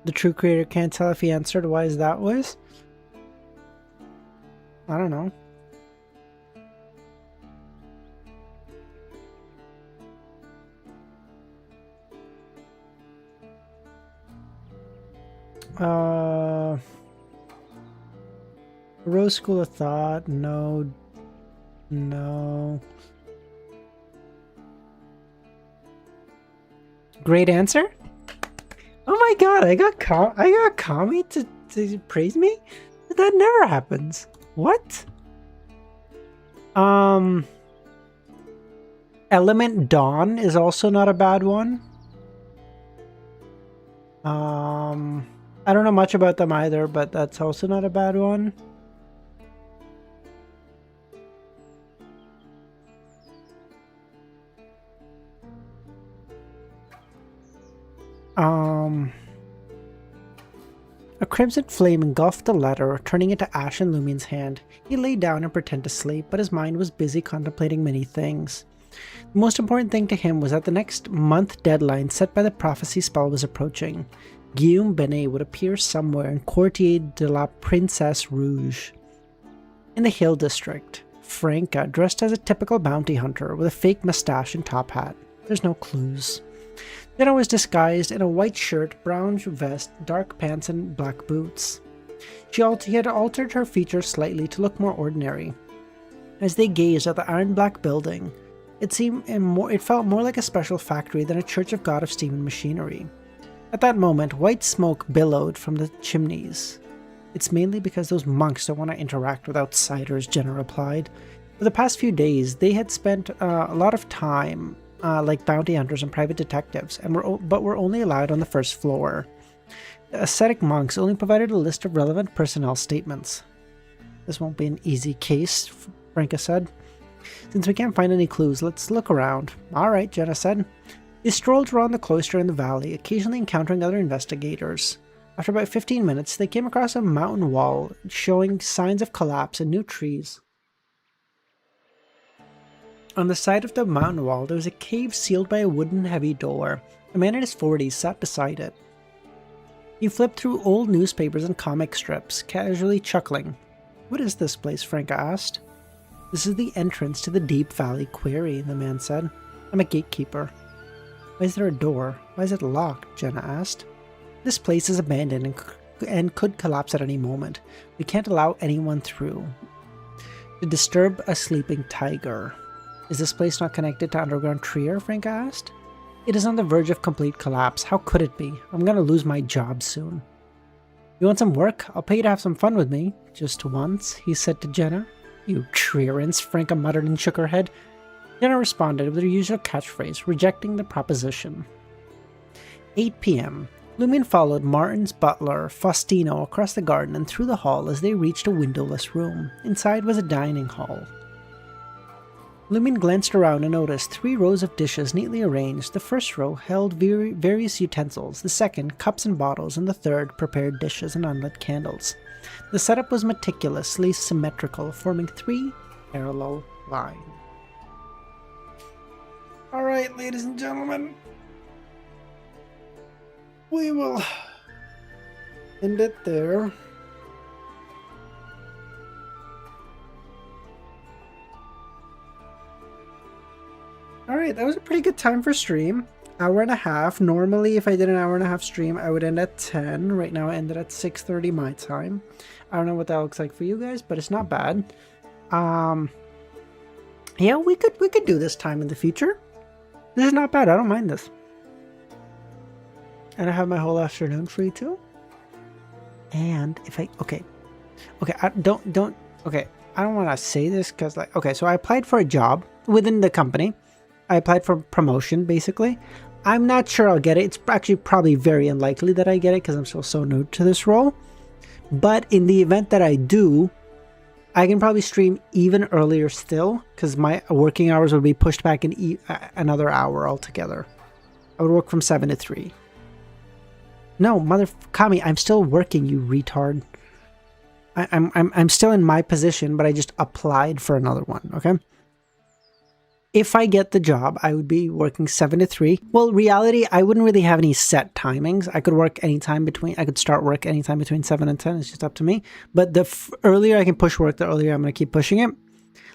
The true creator can't tell if he answered why is that was? I don't know. Rose School of Thought, no. Great answer? Oh my god, I got Kami to praise me? That never happens. What? Element Dawn is also not a bad one. I don't know much about them either, but that's also not a bad one. A crimson flame engulfed the letter, turning into ash in Lumion's hand. He lay down and pretended to sleep, but his mind was busy contemplating many things. The most important thing to him was that the next month deadline set by the prophecy spell was approaching. Guillaume Benet would appear somewhere in Quartier de la Princesse Rouge. In the Hill District, Franca, dressed as a typical bounty hunter with a fake mustache and top hat. There's no clues. Jenna was disguised in a white shirt, brown vest, dark pants, and black boots. She had altered her features slightly to look more ordinary. As they gazed at the iron-black building, it felt more like a special factory than a church of God of steam and machinery. At that moment, white smoke billowed from the chimneys. It's mainly because those monks don't want to interact with outsiders, Jenna replied. For the past few days, they had spent a lot of time like bounty hunters and private detectives, but were only allowed on the first floor. The ascetic monks only provided a list of relevant personnel statements. This won't be an easy case, Franca said. Since we can't find any clues, let's look around. Alright, Jenna said. They strolled around the cloister and the valley, occasionally encountering other investigators. After about 15 minutes, they came across a mountain wall showing signs of collapse and new trees. On the side of the mountain wall, there was a cave sealed by a wooden heavy door. A man in his 40s sat beside it. He flipped through old newspapers and comic strips, casually chuckling. What is this place? Franca asked. This is the entrance to the Deep Valley Quarry, the man said. I'm a gatekeeper. Why is there a door? Why is it locked? Jenna asked. This place is abandoned and could collapse at any moment. We can't allow anyone through. To disturb a sleeping tiger. Is this place not connected to underground Trier? Franca asked. It is on the verge of complete collapse. How could it be? I'm gonna lose my job soon. You want some work? I'll pay you to have some fun with me. Just once, he said to Jenna. You trearants, Franca muttered and shook her head. Jenna responded with her usual catchphrase, rejecting the proposition. 8 p.m. Lumion followed Martin's butler, Faustino, across the garden and through the hall as they reached a windowless room. Inside was a dining hall. Lumion glanced around and noticed 3 rows of dishes neatly arranged. The first row held various utensils, the second cups and bottles, and the third prepared dishes and unlit candles. The setup was meticulously symmetrical, forming 3 parallel lines. Alright, ladies and gentlemen, we will end it there. Alright, that was a pretty good time for stream. Hour and a half. Normally, if I did an hour and a half stream, I would end at 10. Right now, I ended at 6:30 my time. I don't know what that looks like for you guys, but it's not bad. Yeah, we could do this time in the future. This is not bad. I don't mind this. And I have my whole afternoon free too. And if I okay, I don't want to say this because like so I applied for a job within the company. I applied for promotion basically. I'm not sure I'll get it. It's actually probably very unlikely that I get it because I'm still so new to this role. But in the event that I do, I can probably stream even earlier still because my working hours would be pushed back in another hour altogether. I would work from 7 to 3. No, mother Kami, I'm still working, you retard. I'm still in my position, but I just applied for another one, okay? If I get the job, I would be working 7 to 3. Well, reality, I wouldn't really have any set timings. I could work anytime between, I could start work anytime between 7 and 10. It's just up to me. But the earlier I can push work, the earlier I'm going to keep pushing it.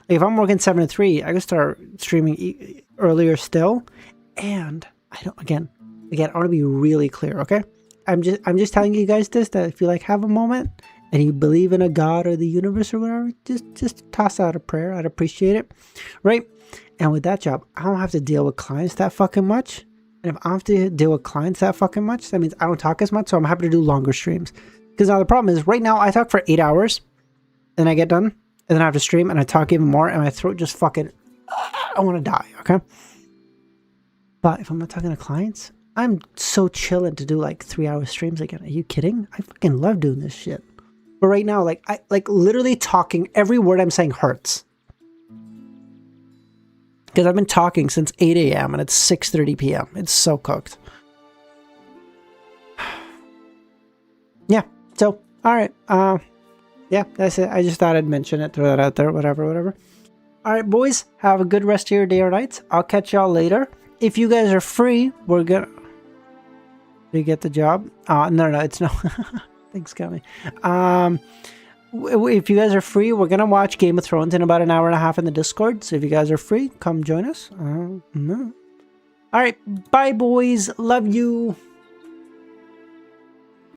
Like if I'm working 7 to 3, I could start streaming earlier still. And I don't, again, I want to be really clear, okay? I'm just telling you guys this, that if you like have a moment and you believe in a God or the universe or whatever, just toss out a prayer. I'd appreciate it, right? And with that job, I don't have to deal with clients that fucking much. And if I have to deal with clients that fucking much, that means I don't talk as much. So I'm happy to do longer streams. Because now the problem is right now I talk for 8 hours and I get done and then I have to stream and I talk even more and my throat just fucking, I want to die. Okay. But if I'm not talking to clients, I'm so chilling to do like 3-hour streams again. Are you kidding? I fucking love doing this shit. But right now, like I literally talking, every word I'm saying hurts. Because I've been talking since 8 a.m. and it's 6:30 p.m. It's so cooked. Yeah. So, all right. Yeah, that's it. I just thought I'd mention it, throw that out there, whatever. All right, boys. Have a good rest of your day or night. I'll catch y'all later. If you guys are free, we're gonna... Did you get the job? No, it's no. Thanks, Kami. If you guys are free, we're going to watch Game of Thrones in about an hour and a half in the Discord. So if you guys are free, come join us. No. All right. Bye, boys. Love you.